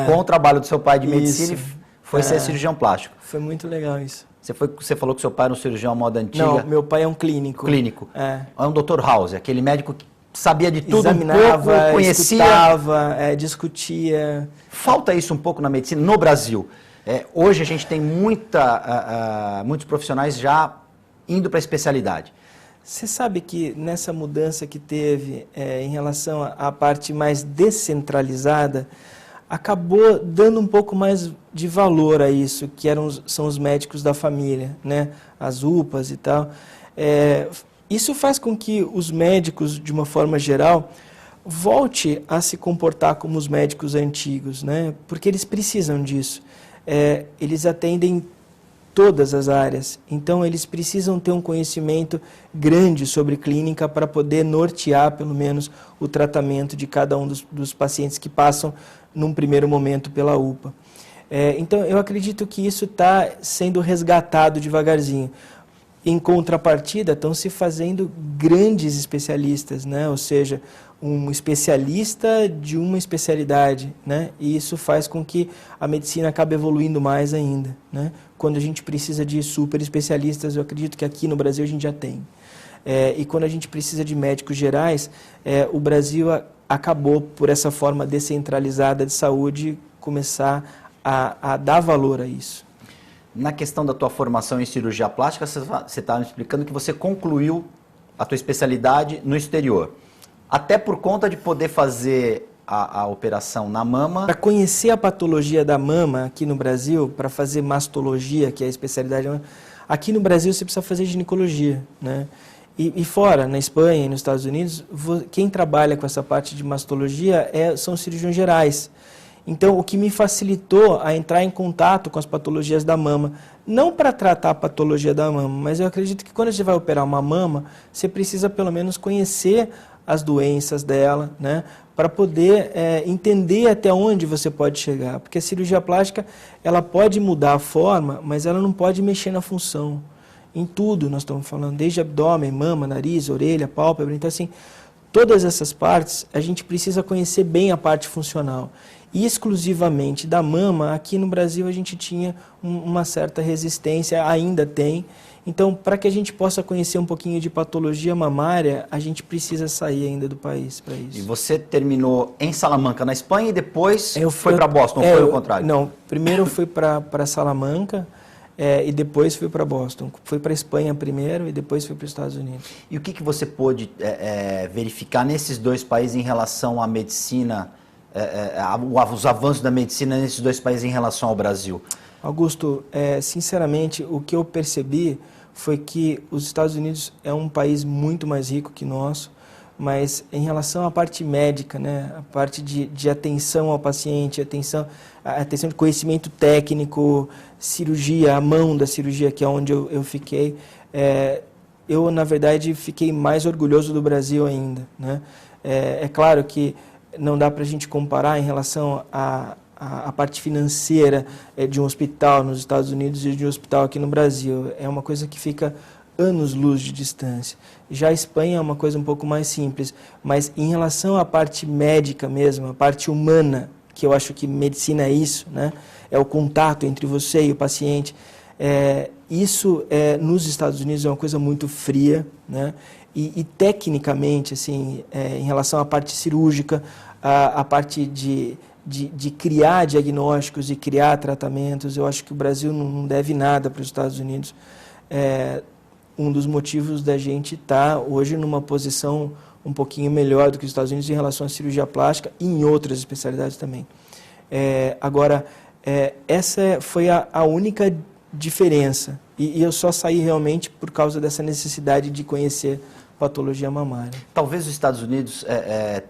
com o trabalho do seu pai de medicina e foi ser cirurgião plástico. Foi muito legal isso. Você falou que seu pai era um cirurgião à moda antiga. Não, meu pai é um clínico. Clínico. É um Dr. House, aquele médico que sabia de tudo, examinava, um pouco, conhecia. Escutava, discutia. Falta isso um pouco na medicina no Brasil. Hoje a gente tem muitos profissionais já indo para a especialidade. Você sabe que nessa mudança que teve em relação à parte mais descentralizada, acabou dando um pouco mais de valor a isso, que são os médicos da família, né? As UPAs e tal. Isso faz com que os médicos, de uma forma geral, volte a se comportar como os médicos antigos, né? Porque eles precisam disso. eles atendem todas as áreas, então eles precisam ter um conhecimento grande sobre clínica para poder nortear, pelo menos, o tratamento de cada um dos pacientes que passam, num primeiro momento, pela UPA. Então, eu acredito que isso está sendo resgatado devagarzinho. Em contrapartida, estão se fazendo grandes especialistas, né? Ou seja, um especialista de uma especialidade, né? E isso faz com que a medicina acabe evoluindo mais ainda, né? Quando a gente precisa de super especialistas, eu acredito que aqui no Brasil a gente já tem. E quando a gente precisa de médicos gerais, o Brasil acabou, por essa forma descentralizada de saúde, começar a dar valor a isso. Na questão da tua formação em cirurgia plástica, você estava me explicando que você concluiu a tua especialidade no exterior. Até por conta de poder fazer a operação na mama. Para conhecer a patologia da mama aqui no Brasil, para fazer mastologia, que é a especialidade da mama, aqui no Brasil você precisa fazer ginecologia, né? E fora, na Espanha e nos Estados Unidos, quem trabalha com essa parte de mastologia são cirurgiões gerais. Então, o que me facilitou a entrar em contato com as patologias da mama, não para tratar a patologia da mama, mas eu acredito que quando você vai operar uma mama, você precisa pelo menos conhecer as doenças dela, né, para poder entender até onde você pode chegar. Porque a cirurgia plástica, ela pode mudar a forma, mas ela não pode mexer na função. Em tudo nós estamos falando, desde abdômen, mama, nariz, orelha, pálpebra. Então, assim, todas essas partes, a gente precisa conhecer bem a parte funcional. E exclusivamente da mama, aqui no Brasil a gente tinha uma certa resistência, ainda tem. Então, para que a gente possa conhecer um pouquinho de patologia mamária, a gente precisa sair ainda do país para isso. E você terminou em Salamanca, na Espanha, e depois foi para Boston, ou foi o contrário? Não, primeiro eu fui para Salamanca, e depois fui para Boston. Fui para a Espanha primeiro e depois fui para os Estados Unidos. E o que você pôde verificar nesses dois países em relação à medicina, os avanços da medicina nesses dois países em relação ao Brasil? Augusto, sinceramente, o que eu percebi foi que os Estados Unidos é um país muito mais rico que nosso, mas em relação à parte médica, né, a parte de atenção ao paciente, atenção de conhecimento técnico, cirurgia, a mão da cirurgia, que é onde eu fiquei, eu, na verdade, fiquei mais orgulhoso do Brasil ainda, né? É claro que não dá para a gente comparar em relação a parte financeira de um hospital nos Estados Unidos e de um hospital aqui no Brasil. É uma coisa que fica anos-luz de distância. Já a Espanha é uma coisa um pouco mais simples, mas em relação à parte médica mesmo, a parte humana, que eu acho que medicina é isso, né? É o contato entre você e o paciente. Isso nos Estados Unidos é uma coisa muito fria, né? E tecnicamente, assim, em relação à parte cirúrgica, a parte de criar diagnósticos e criar tratamentos, eu acho que o Brasil não deve nada para os Estados Unidos. Um dos motivos da gente estar hoje numa posição um pouquinho melhor do que os Estados Unidos em relação à cirurgia plástica e em outras especialidades também. Agora, essa foi a única diferença, e eu só saí realmente por causa dessa necessidade de conhecer patologia mamária. Talvez os Estados Unidos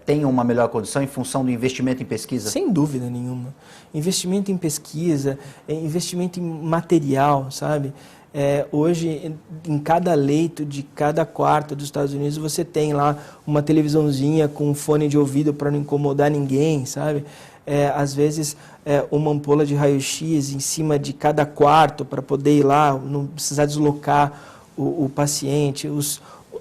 tenham uma melhor condição em função do investimento em pesquisa? Sem dúvida nenhuma. Investimento em pesquisa, investimento em material, sabe? Hoje, em cada leito de cada quarto dos Estados Unidos, você tem lá uma televisãozinha com um fone de ouvido para não incomodar ninguém, sabe? Às vezes, uma ampola de raio-x em cima de cada quarto para poder ir lá, não precisar deslocar o paciente.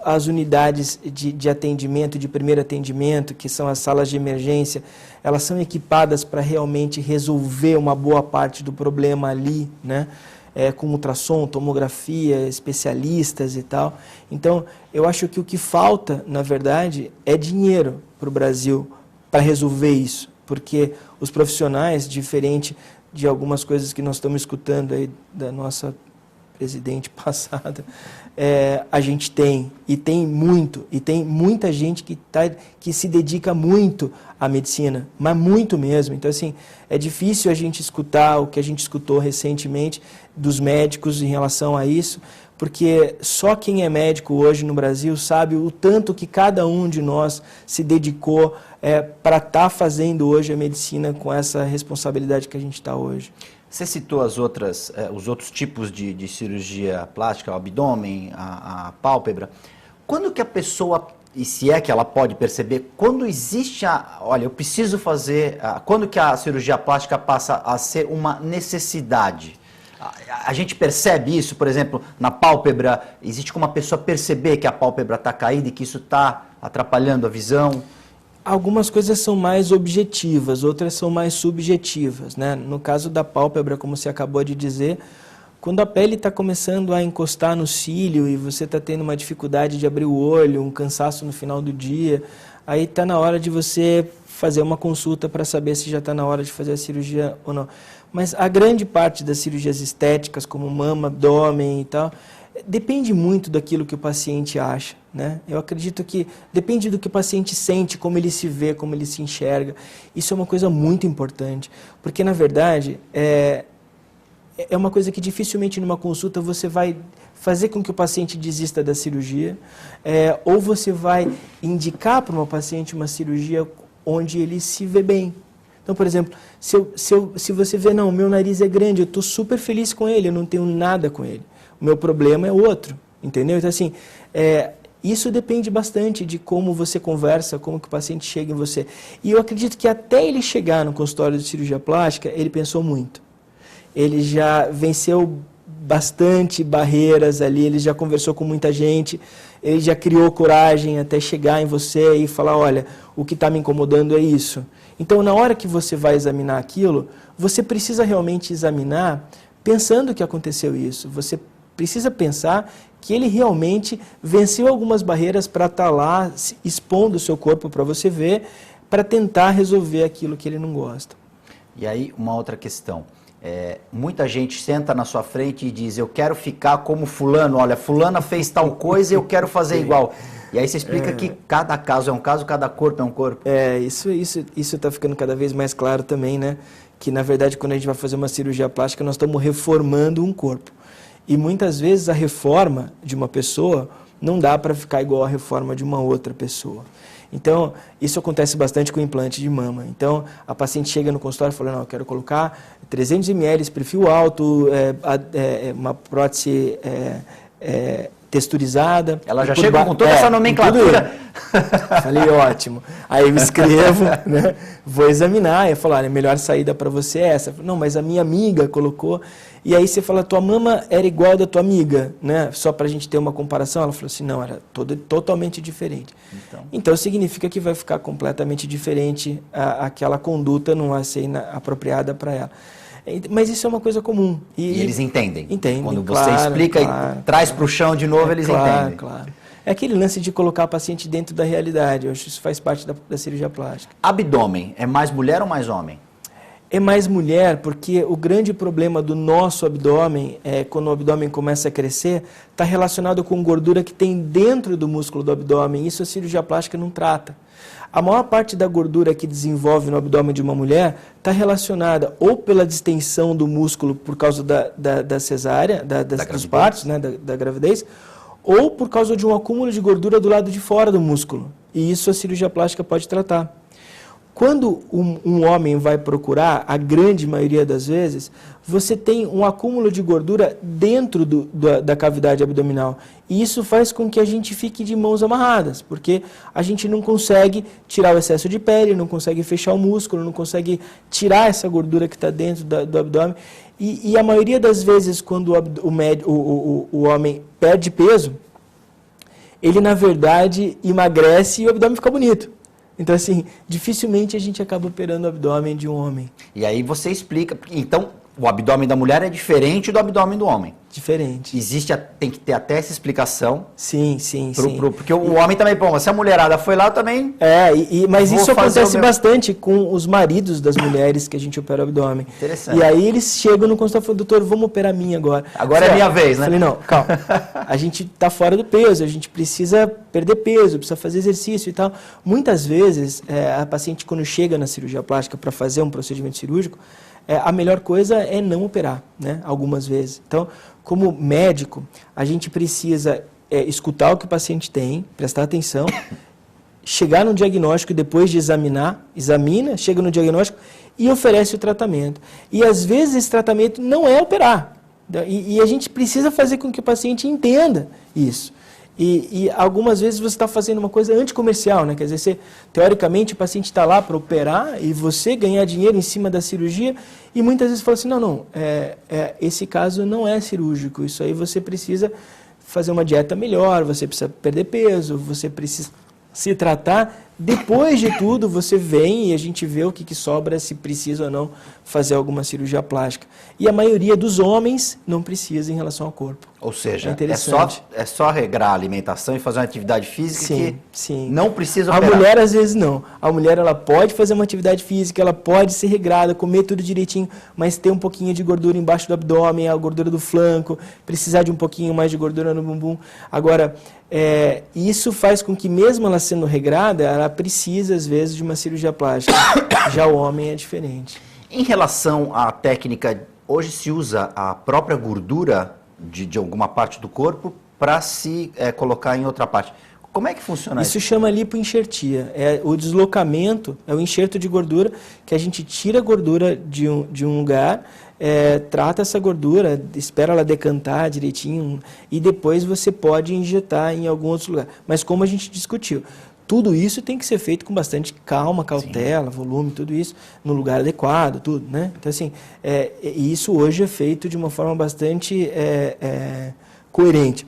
As unidades de atendimento, de primeiro atendimento, que são as salas de emergência, elas são equipadas para realmente resolver uma boa parte do problema ali, né? Com ultrassom, tomografia, especialistas e tal. Então, eu acho que o que falta, na verdade, é dinheiro para o Brasil para resolver isso, porque os profissionais, diferente de algumas coisas que nós estamos escutando aí da nossa presidente passada, a gente tem muita gente que se dedica muito a medicina, mas muito mesmo. Então, assim, é difícil a gente escutar o que a gente escutou recentemente dos médicos em relação a isso, porque só quem é médico hoje no Brasil sabe o tanto que cada um de nós se dedicou para estar fazendo hoje a medicina com essa responsabilidade que a gente está hoje. Você citou os outros tipos de cirurgia plástica, o abdômen, a pálpebra. Quando que a pessoa, e se é que ela pode perceber, quando existe olha, eu preciso fazer, quando que a cirurgia plástica passa a ser uma necessidade? A gente percebe isso, por exemplo, na pálpebra, existe como a pessoa perceber que a pálpebra está caída e que isso está atrapalhando a visão? Algumas coisas são mais objetivas, outras são mais subjetivas, né? No caso da pálpebra, como você acabou de dizer, quando a pele está começando a encostar no cílio e você está tendo uma dificuldade de abrir o olho, um cansaço no final do dia, aí está na hora de você fazer uma consulta para saber se já está na hora de fazer a cirurgia ou não. Mas a grande parte das cirurgias estéticas, como mama, abdômen e tal, depende muito daquilo que o paciente acha, né? Eu acredito que depende do que o paciente sente, como ele se vê, como ele se enxerga. Isso é uma coisa muito importante, porque, na verdade, é uma coisa que dificilmente numa consulta você vai fazer com que o paciente desista da cirurgia, ou você vai indicar para uma paciente uma cirurgia onde ele se vê bem. Então, por exemplo, se você vê, não, meu nariz é grande, eu estou super feliz com ele, eu não tenho nada com ele. O meu problema é outro, entendeu? Então, assim, isso depende bastante de como você conversa, como que o paciente chega em você. E eu acredito que até ele chegar no consultório de cirurgia plástica, ele pensou muito. Ele já venceu bastante barreiras ali, ele já conversou com muita gente, ele já criou coragem até chegar em você e falar, olha, o que está me incomodando é isso. Então, na hora que você vai examinar aquilo, você precisa realmente examinar pensando que aconteceu isso. Você precisa pensar que ele realmente venceu algumas barreiras para estar lá expondo o seu corpo para você ver, para tentar resolver aquilo que ele não gosta. E aí, uma outra questão. Muita gente senta na sua frente e diz, eu quero ficar como fulano, olha, fulana fez tal coisa e eu quero fazer igual. E aí você explica que cada caso é um caso, cada corpo é um corpo. Isso está ficando cada vez mais claro também, né? Que, na verdade, quando a gente vai fazer uma cirurgia plástica, nós estamos reformando um corpo. E muitas vezes a reforma de uma pessoa não dá para ficar igual a reforma de uma outra pessoa. Então, isso acontece bastante com o implante de mama. Então, a paciente chega no consultório e fala, não, eu quero colocar 300 ml, perfil alto, uma prótese texturizada. Ela já chega com toda essa nomenclatura. Falei, ótimo. Aí eu escrevo, né? Vou examinar. Eu falo, olha, a melhor saída para você é essa. Não, mas a minha amiga colocou. E aí você fala, tua mama era igual da tua amiga, né? Só para a gente ter uma comparação. Ela falou assim, não, era totalmente diferente. Então significa que vai ficar completamente diferente, aquela conduta não vai ser apropriada para ela. Mas isso é uma coisa comum. E eles entendem? Entendem, quando você explica e traz para o chão de novo, eles entendem. Claro. É aquele lance de colocar o paciente dentro da realidade. Eu acho que isso faz parte da cirurgia plástica. Abdômen, é mais mulher ou mais homem? É mais mulher, porque o grande problema do nosso abdômen, quando o abdômen começa a crescer, está relacionado com gordura que tem dentro do músculo do abdômen. Isso a cirurgia plástica não trata. A maior parte da gordura que desenvolve no abdômen de uma mulher está relacionada ou pela distensão do músculo por causa da cesárea, dos partos, né, da gravidez, ou por causa de um acúmulo de gordura do lado de fora do músculo. E isso a cirurgia plástica pode tratar. Quando um homem vai procurar, a grande maioria das vezes, você tem um acúmulo de gordura dentro da cavidade abdominal. E isso faz com que a gente fique de mãos amarradas, porque a gente não consegue tirar o excesso de pele, não consegue fechar o músculo, não consegue tirar essa gordura que está dentro do abdômen. E a maioria das vezes, quando o homem perde peso, ele, na verdade, emagrece e o abdômen fica bonito. Então, assim, dificilmente a gente acaba operando o abdômen de um homem. E aí você explica, então, o abdômen da mulher é diferente do abdômen do homem. Diferente. Tem que ter até essa explicação. Sim, sim. Porque o homem também, pô, se a mulherada foi lá, eu também... Mas isso acontece bastante com os maridos das mulheres que a gente opera o abdômen. Interessante. E aí eles chegam no consultório e falam, doutor, vamos operar a minha agora. Agora é minha vez, né? Falei, não, calma. A gente está fora do peso, a gente precisa perder peso, precisa fazer exercício e tal. Muitas vezes, a paciente, quando chega na cirurgia plástica para fazer um procedimento cirúrgico, a melhor coisa é não operar, né? Algumas vezes. Então, como médico, a gente precisa escutar o que o paciente tem, prestar atenção, chegar no diagnóstico e depois de examina, chega no diagnóstico e oferece o tratamento. E às vezes esse tratamento não é operar. E a gente precisa fazer com que o paciente entenda isso. E algumas vezes você está fazendo uma coisa anticomercial, né? Quer dizer, teoricamente o paciente está lá para operar e você ganhar dinheiro em cima da cirurgia e muitas vezes fala assim, não, esse caso não é cirúrgico, isso aí você precisa fazer uma dieta melhor, você precisa perder peso, você precisa se tratar. Depois de tudo, você vem e a gente vê o que sobra, se precisa ou não fazer alguma cirurgia plástica. E a maioria dos homens não precisa em relação ao corpo. Ou seja, é só regrar a alimentação e fazer uma atividade física sim. Não precisa operar. A mulher, às vezes, não. A mulher, ela pode fazer uma atividade física, ela pode ser regrada, comer tudo direitinho, mas ter um pouquinho de gordura embaixo do abdômen, a gordura do flanco, precisar de um pouquinho mais de gordura no bumbum. Agora, isso faz com que, mesmo ela sendo regrada, ela precisa, às vezes, de uma cirurgia plástica. Já o homem é diferente. Em relação à técnica, hoje se usa a própria gordura de alguma parte do corpo para se colocar em outra parte. Como é que funciona isso? Isso chama lipoenxertia. O deslocamento é o enxerto de gordura que a gente tira a gordura de um lugar, trata essa gordura, espera ela decantar direitinho e depois você pode injetar em algum outro lugar. Mas como a gente discutiu, tudo isso tem que ser feito com bastante calma, cautela, volume, tudo isso no lugar adequado, tudo, né? Então, assim, isso hoje é feito de uma forma bastante coerente.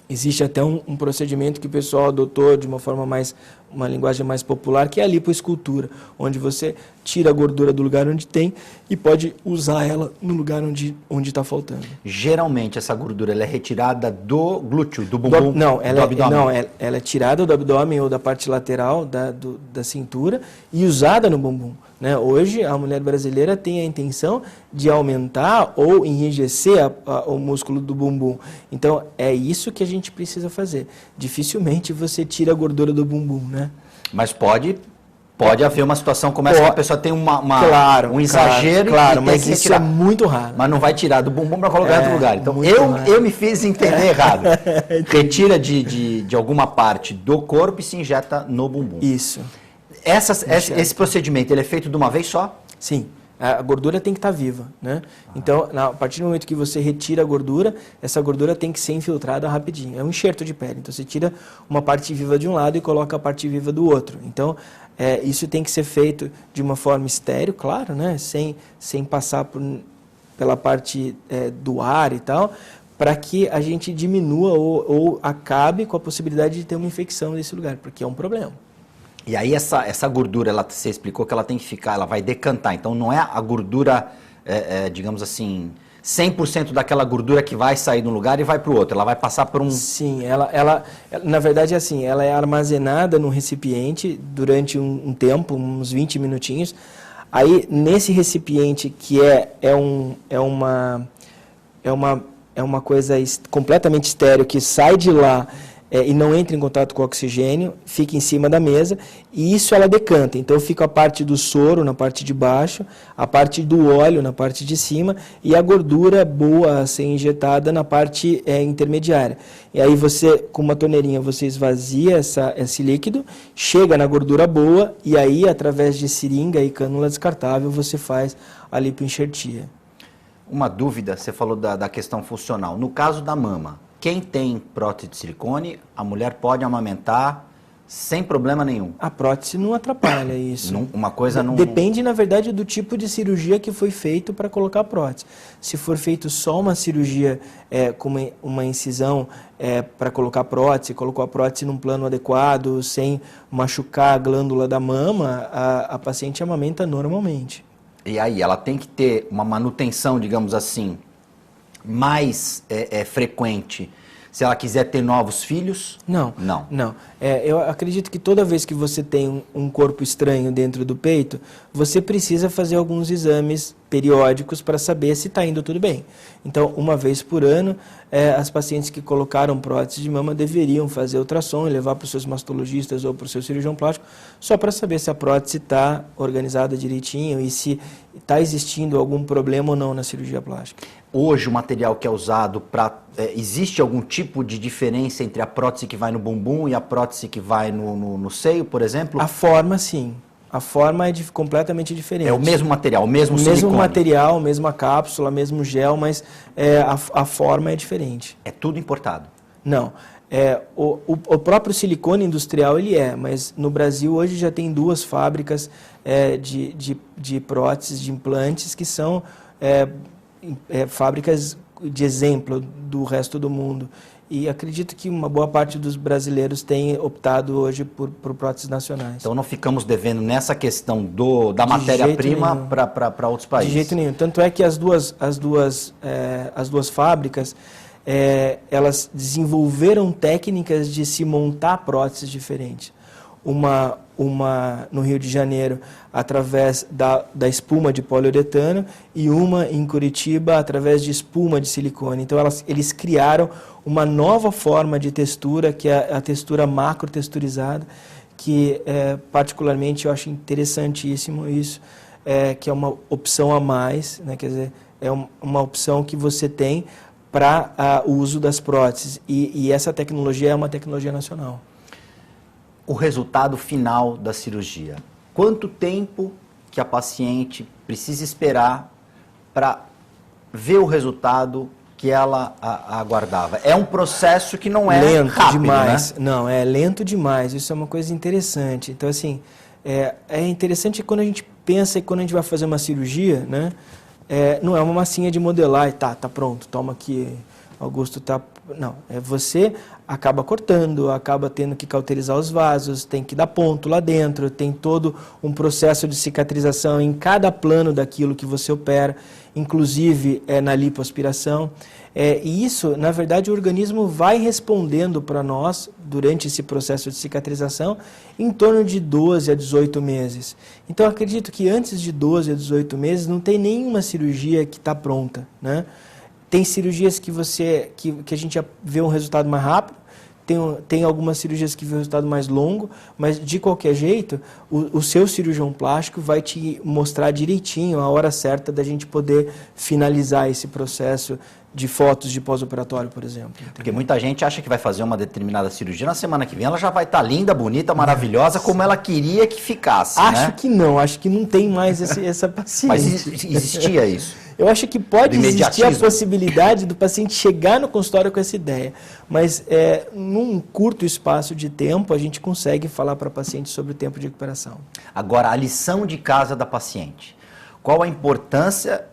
Existe até um procedimento que o pessoal adotou de uma linguagem mais popular, que é a lipoescultura, onde você tira a gordura do lugar onde tem e pode usar ela no lugar onde está faltando. Geralmente essa gordura ela é retirada do glúteo, do bumbum, do abdômen? Não, ela é tirada do abdômen ou da parte lateral da cintura e usada no bumbum. Né? Hoje, a mulher brasileira tem a intenção de aumentar ou enrijecer o músculo do bumbum. Então, é isso que a gente precisa fazer. Dificilmente você tira a gordura do bumbum, né? Mas pode haver uma situação como essa que a pessoa tem um exagero claro, mas isso é muito raro. Mas não vai tirar do bumbum para colocar em outro lugar. Então, eu me fiz entender errado. Retira de alguma parte do corpo e se injeta no bumbum. Isso. Esse procedimento, ele é feito de uma vez só? Sim. A gordura tem que estar viva, né? Então, a partir do momento que você retira a gordura, essa gordura tem que ser infiltrada rapidinho. É um enxerto de pele. Então, você tira uma parte viva de um lado e coloca a parte viva do outro. Então, isso tem que ser feito de uma forma estéril, claro, né? Sem passar pela parte do ar e tal, para que a gente diminua ou acabe com a possibilidade de ter uma infecção nesse lugar, porque é um problema. E aí essa gordura, você explicou que ela tem que ficar, ela vai decantar. Então não é a gordura, digamos assim, 100% daquela gordura que vai sair de um lugar e vai para o outro. Ela vai passar por um... Sim, ela na verdade é assim, ela é armazenada num recipiente durante um tempo, uns 20 minutinhos. Aí nesse recipiente que é uma coisa completamente estéril que sai de lá e não entra em contato com o oxigênio, fica em cima da mesa e isso ela decanta. Então fica a parte do soro na parte de baixo, a parte do óleo na parte de cima e a gordura boa a ser injetada na parte intermediária. E aí você, com uma torneirinha, você esvazia esse líquido, chega na gordura boa e aí, através de seringa e cânula descartável, você faz a lipoenxertia. Uma dúvida, você falou da questão funcional. No caso da mama, quem tem prótese de silicone, a mulher pode amamentar sem problema nenhum? A prótese não atrapalha isso. Uma coisa não... Depende, na verdade, do tipo de cirurgia que foi feito para colocar a prótese. Se for feito só uma cirurgia com uma incisão para colocar a prótese, colocou a prótese num plano adequado, sem machucar a glândula da mama, a paciente amamenta normalmente. E aí, ela tem que ter uma manutenção, digamos assim, mais frequente, se ela quiser ter novos filhos? Não. Eu acredito que toda vez que você tem um corpo estranho dentro do peito, você precisa fazer alguns exames periódicos para saber se está indo tudo bem. Então, uma vez por ano, as pacientes que colocaram prótese de mama deveriam fazer ultrassom e levar para os seus mastologistas ou para o seu cirurgião plástico, só para saber se a prótese está organizada direitinho e se está existindo algum problema ou não na cirurgia plástica. Hoje, o material que é usado para... existe algum tipo de diferença entre a prótese que vai no bumbum e a prótese que vai no seio, por exemplo? A forma, sim. A forma é completamente diferente. É o mesmo material, o mesmo silicone? Mesmo material, mesma cápsula, mesmo gel, mas a forma é diferente. É tudo importado? Não. O próprio silicone industrial ele mas no Brasil hoje já tem 2 fábricas de próteses, de implantes, que são fábricas de exemplo do resto do mundo. E acredito que uma boa parte dos brasileiros tem optado hoje por próteses nacionais. Então não ficamos devendo nessa questão da matéria-prima para outros países? De jeito nenhum. Tanto é que as duas fábricas, elas desenvolveram técnicas de se montar próteses diferentes. Uma no Rio de Janeiro através da espuma de poliuretano e uma em Curitiba através de espuma de silicone. Então eles criaram uma nova forma de textura, que é a textura macrotexturizada, que particularmente eu acho interessantíssimo isso, que é uma opção a mais, né? Quer dizer, é uma opção que você tem para o uso das próteses e essa tecnologia é uma tecnologia nacional. O resultado final da cirurgia. Quanto tempo que a paciente precisa esperar para ver o resultado que ela aguardava? É um processo que não é lento rápido, demais, né? Não, é lento demais. Isso é uma coisa interessante. Então, assim, é interessante quando a gente pensa e quando a gente vai fazer uma cirurgia, né? Não é uma massinha de modelar e tá pronto, toma aqui, Augusto, tá... Não, você acaba cortando, acaba tendo que cauterizar os vasos, tem que dar ponto lá dentro, tem todo um processo de cicatrização em cada plano daquilo que você opera, inclusive na lipoaspiração. E isso, na verdade, o organismo vai respondendo para nós, durante esse processo de cicatrização, em torno de 12 a 18 meses. Então, acredito que antes de 12 a 18 meses não tem nenhuma cirurgia que está pronta, né? Tem cirurgias que a gente vê um resultado mais rápido, tem algumas cirurgias que vê um resultado mais longo, mas de qualquer jeito, o seu cirurgião plástico vai te mostrar direitinho a hora certa da gente poder finalizar esse processo de fotos de pós-operatório, por exemplo. Entendeu? Porque muita gente acha que vai fazer uma determinada cirurgia, na semana que vem ela já vai estar linda, bonita, maravilhosa, como ela queria que ficasse, Acho né? que não, acho que não tem mais essa paciente. Mas existia isso? Eu acho que pode existir a possibilidade do paciente chegar no consultório com essa ideia, mas num curto espaço de tempo a gente consegue falar para a paciente sobre o tempo de recuperação. Agora, a lição de casa da paciente. Qual a importância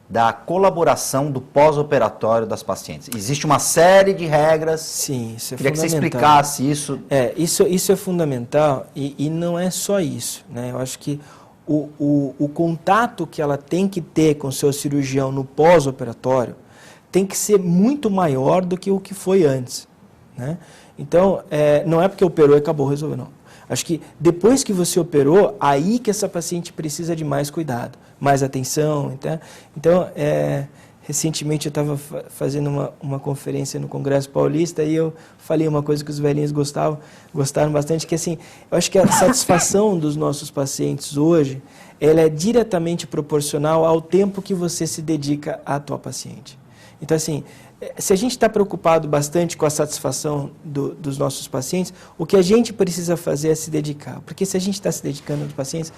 da colaboração do pós-operatório das pacientes? Existe uma série de regras. Sim, isso é fundamental. Queria que você explicasse isso. Isso é fundamental e não é só isso, né? Eu acho que o contato que ela tem que ter com o seu cirurgião no pós-operatório tem que ser muito maior do que o que foi antes, né? Então, não é porque operou e acabou, resolveu, não. Acho que depois que você operou, aí que essa paciente precisa de mais cuidado, mais atenção. Então, recentemente eu estava fazendo uma conferência no Congresso Paulista e eu falei uma coisa que os velhinhos gostaram bastante, que assim, eu acho que a satisfação dos nossos pacientes hoje, ela é diretamente proporcional ao tempo que você se dedica à tua paciente. Então, assim, se a gente está preocupado bastante com a satisfação dos nossos pacientes, o que a gente precisa fazer é se dedicar. Porque se a gente está se dedicando aos pacientes,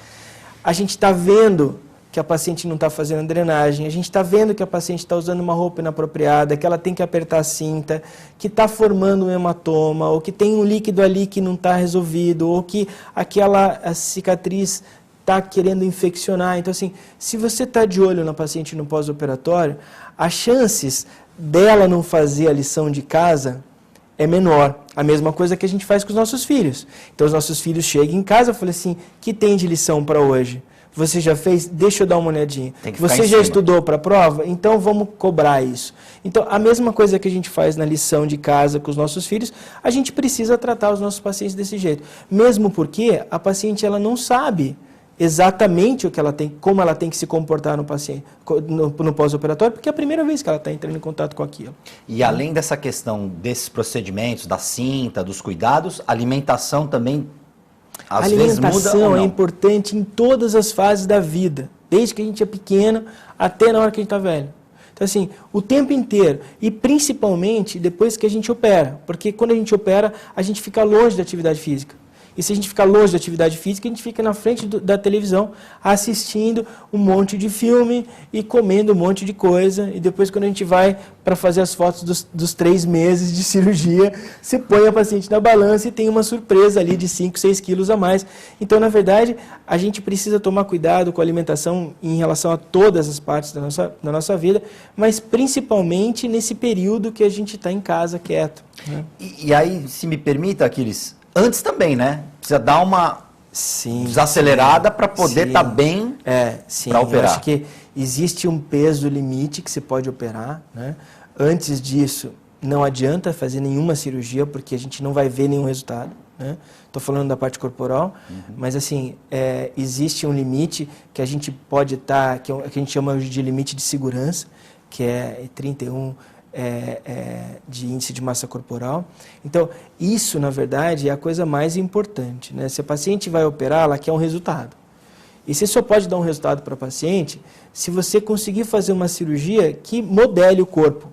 a gente está vendo que a paciente não está fazendo drenagem, a gente está vendo que a paciente está usando uma roupa inapropriada, que ela tem que apertar a cinta, que está formando um hematoma, ou que tem um líquido ali que não está resolvido, ou que a cicatriz está querendo infeccionar. Então, assim, se você está de olho na paciente no pós-operatório, as chances dela não fazer a lição de casa é menor. A mesma coisa que a gente faz com os nossos filhos. Então, os nossos filhos chegam em casa e falam assim, que tem de lição para hoje? Você já fez? Deixa eu dar uma olhadinha. Você já cima. estudou para a prova? Então vamos cobrar isso. Então, a mesma coisa que a gente faz na lição de casa com os nossos filhos, a gente precisa tratar os nossos pacientes desse jeito. Mesmo porque a paciente ela não sabe exatamente o que ela tem, como ela tem que se comportar no paciente, no pós-operatório, porque é a primeira vez que ela está entrando em contato com aquilo. E além dessa questão desses procedimentos, da cinta, dos cuidados, a alimentação também às vezes muda ou alimentação não? é importante em todas as fases da vida, desde que a gente é pequeno até na hora que a gente está velho. Então, assim, o tempo inteiro, e principalmente depois que a gente opera, porque quando a gente opera, a gente fica longe da atividade física. E se a gente ficar longe da atividade física, a gente fica na frente da televisão assistindo um monte de filme e comendo um monte de coisa. E depois, quando a gente vai para fazer as fotos dos 3 meses de cirurgia, você põe a paciente na balança e tem uma surpresa ali de 5, 6 quilos a mais. Então, na verdade, a gente precisa tomar cuidado com a alimentação em relação a todas as partes da nossa vida, mas principalmente nesse período que a gente está em casa quieto. Né? E aí, se me permita, Aquiles, antes também, né? Precisa dar uma desacelerada para poder estar bem para operar. Eu acho que existe um peso limite que se pode operar, né? Antes disso, não adianta fazer nenhuma cirurgia, porque a gente não vai ver nenhum resultado, né? Estou falando da parte corporal, mas assim, existe um limite que a gente pode estar, que a gente chama de limite de segurança, que é 31 de índice de massa corporal. Então, isso, na verdade, é a coisa mais importante, né? Se a paciente vai operar, ela quer um resultado. E você só pode dar um resultado para a paciente se você conseguir fazer uma cirurgia que modele o corpo.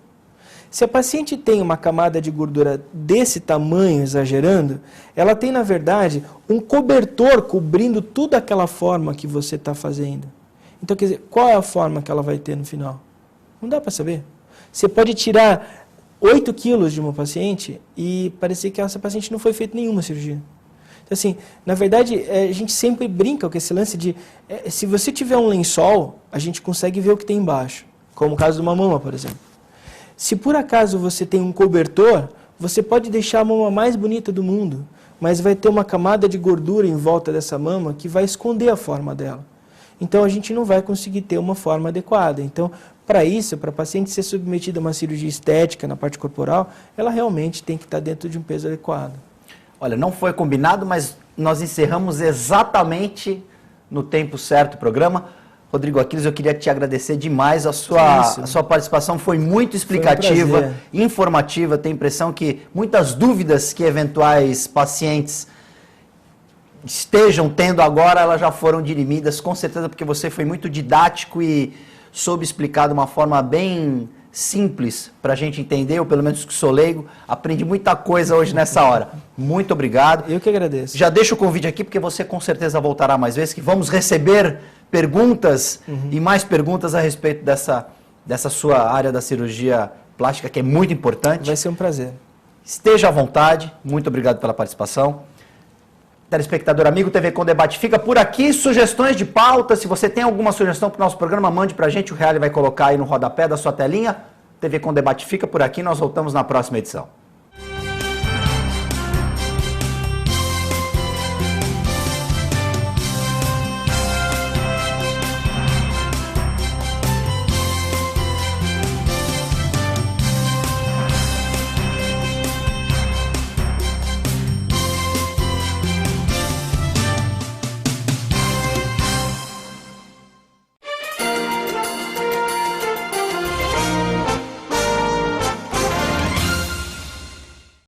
Se a paciente tem uma camada de gordura desse tamanho, exagerando, ela tem, na verdade, um cobertor cobrindo toda aquela forma que você está fazendo. Então, quer dizer, qual é a forma que ela vai ter no final? Não dá para saber. Você pode tirar 8 quilos de uma paciente e parecer que essa paciente não foi feita nenhuma cirurgia. Então, assim, na verdade, a gente sempre brinca com esse lance de... se você tiver um lençol, a gente consegue ver o que tem embaixo. Como o caso de uma mama, por exemplo. Se por acaso você tem um cobertor, você pode deixar a mama mais bonita do mundo, mas vai ter uma camada de gordura em volta dessa mama que vai esconder a forma dela. Então, a gente não vai conseguir ter uma forma adequada. Então, para isso, para a paciente ser submetida a uma cirurgia estética na parte corporal, ela realmente tem que estar dentro de um peso adequado. Olha, não foi combinado, mas nós encerramos exatamente no tempo certo o programa. Rodrigo Aquiles, eu queria te agradecer demais. A sua participação foi muito explicativa, informativa. Tenho a impressão que muitas dúvidas que eventuais pacientes estejam tendo agora, elas já foram dirimidas, com certeza, porque você foi muito didático e soube explicar de uma forma bem simples para a gente entender, eu pelo menos que sou leigo, aprendi muita coisa hoje nessa hora. Muito obrigado. Eu que agradeço. Já deixo o convite aqui, porque você com certeza voltará mais vezes, que vamos receber perguntas e mais perguntas a respeito dessa sua área da cirurgia plástica, que é muito importante. Vai ser um prazer. Esteja à vontade, muito obrigado pela participação. Telespectador amigo, TV Com Debate fica por aqui. Sugestões de pauta, se você tem alguma sugestão para o nosso programa, mande para a gente, o Reale vai colocar aí no rodapé da sua telinha. TV Com Debate fica por aqui, nós voltamos na próxima edição.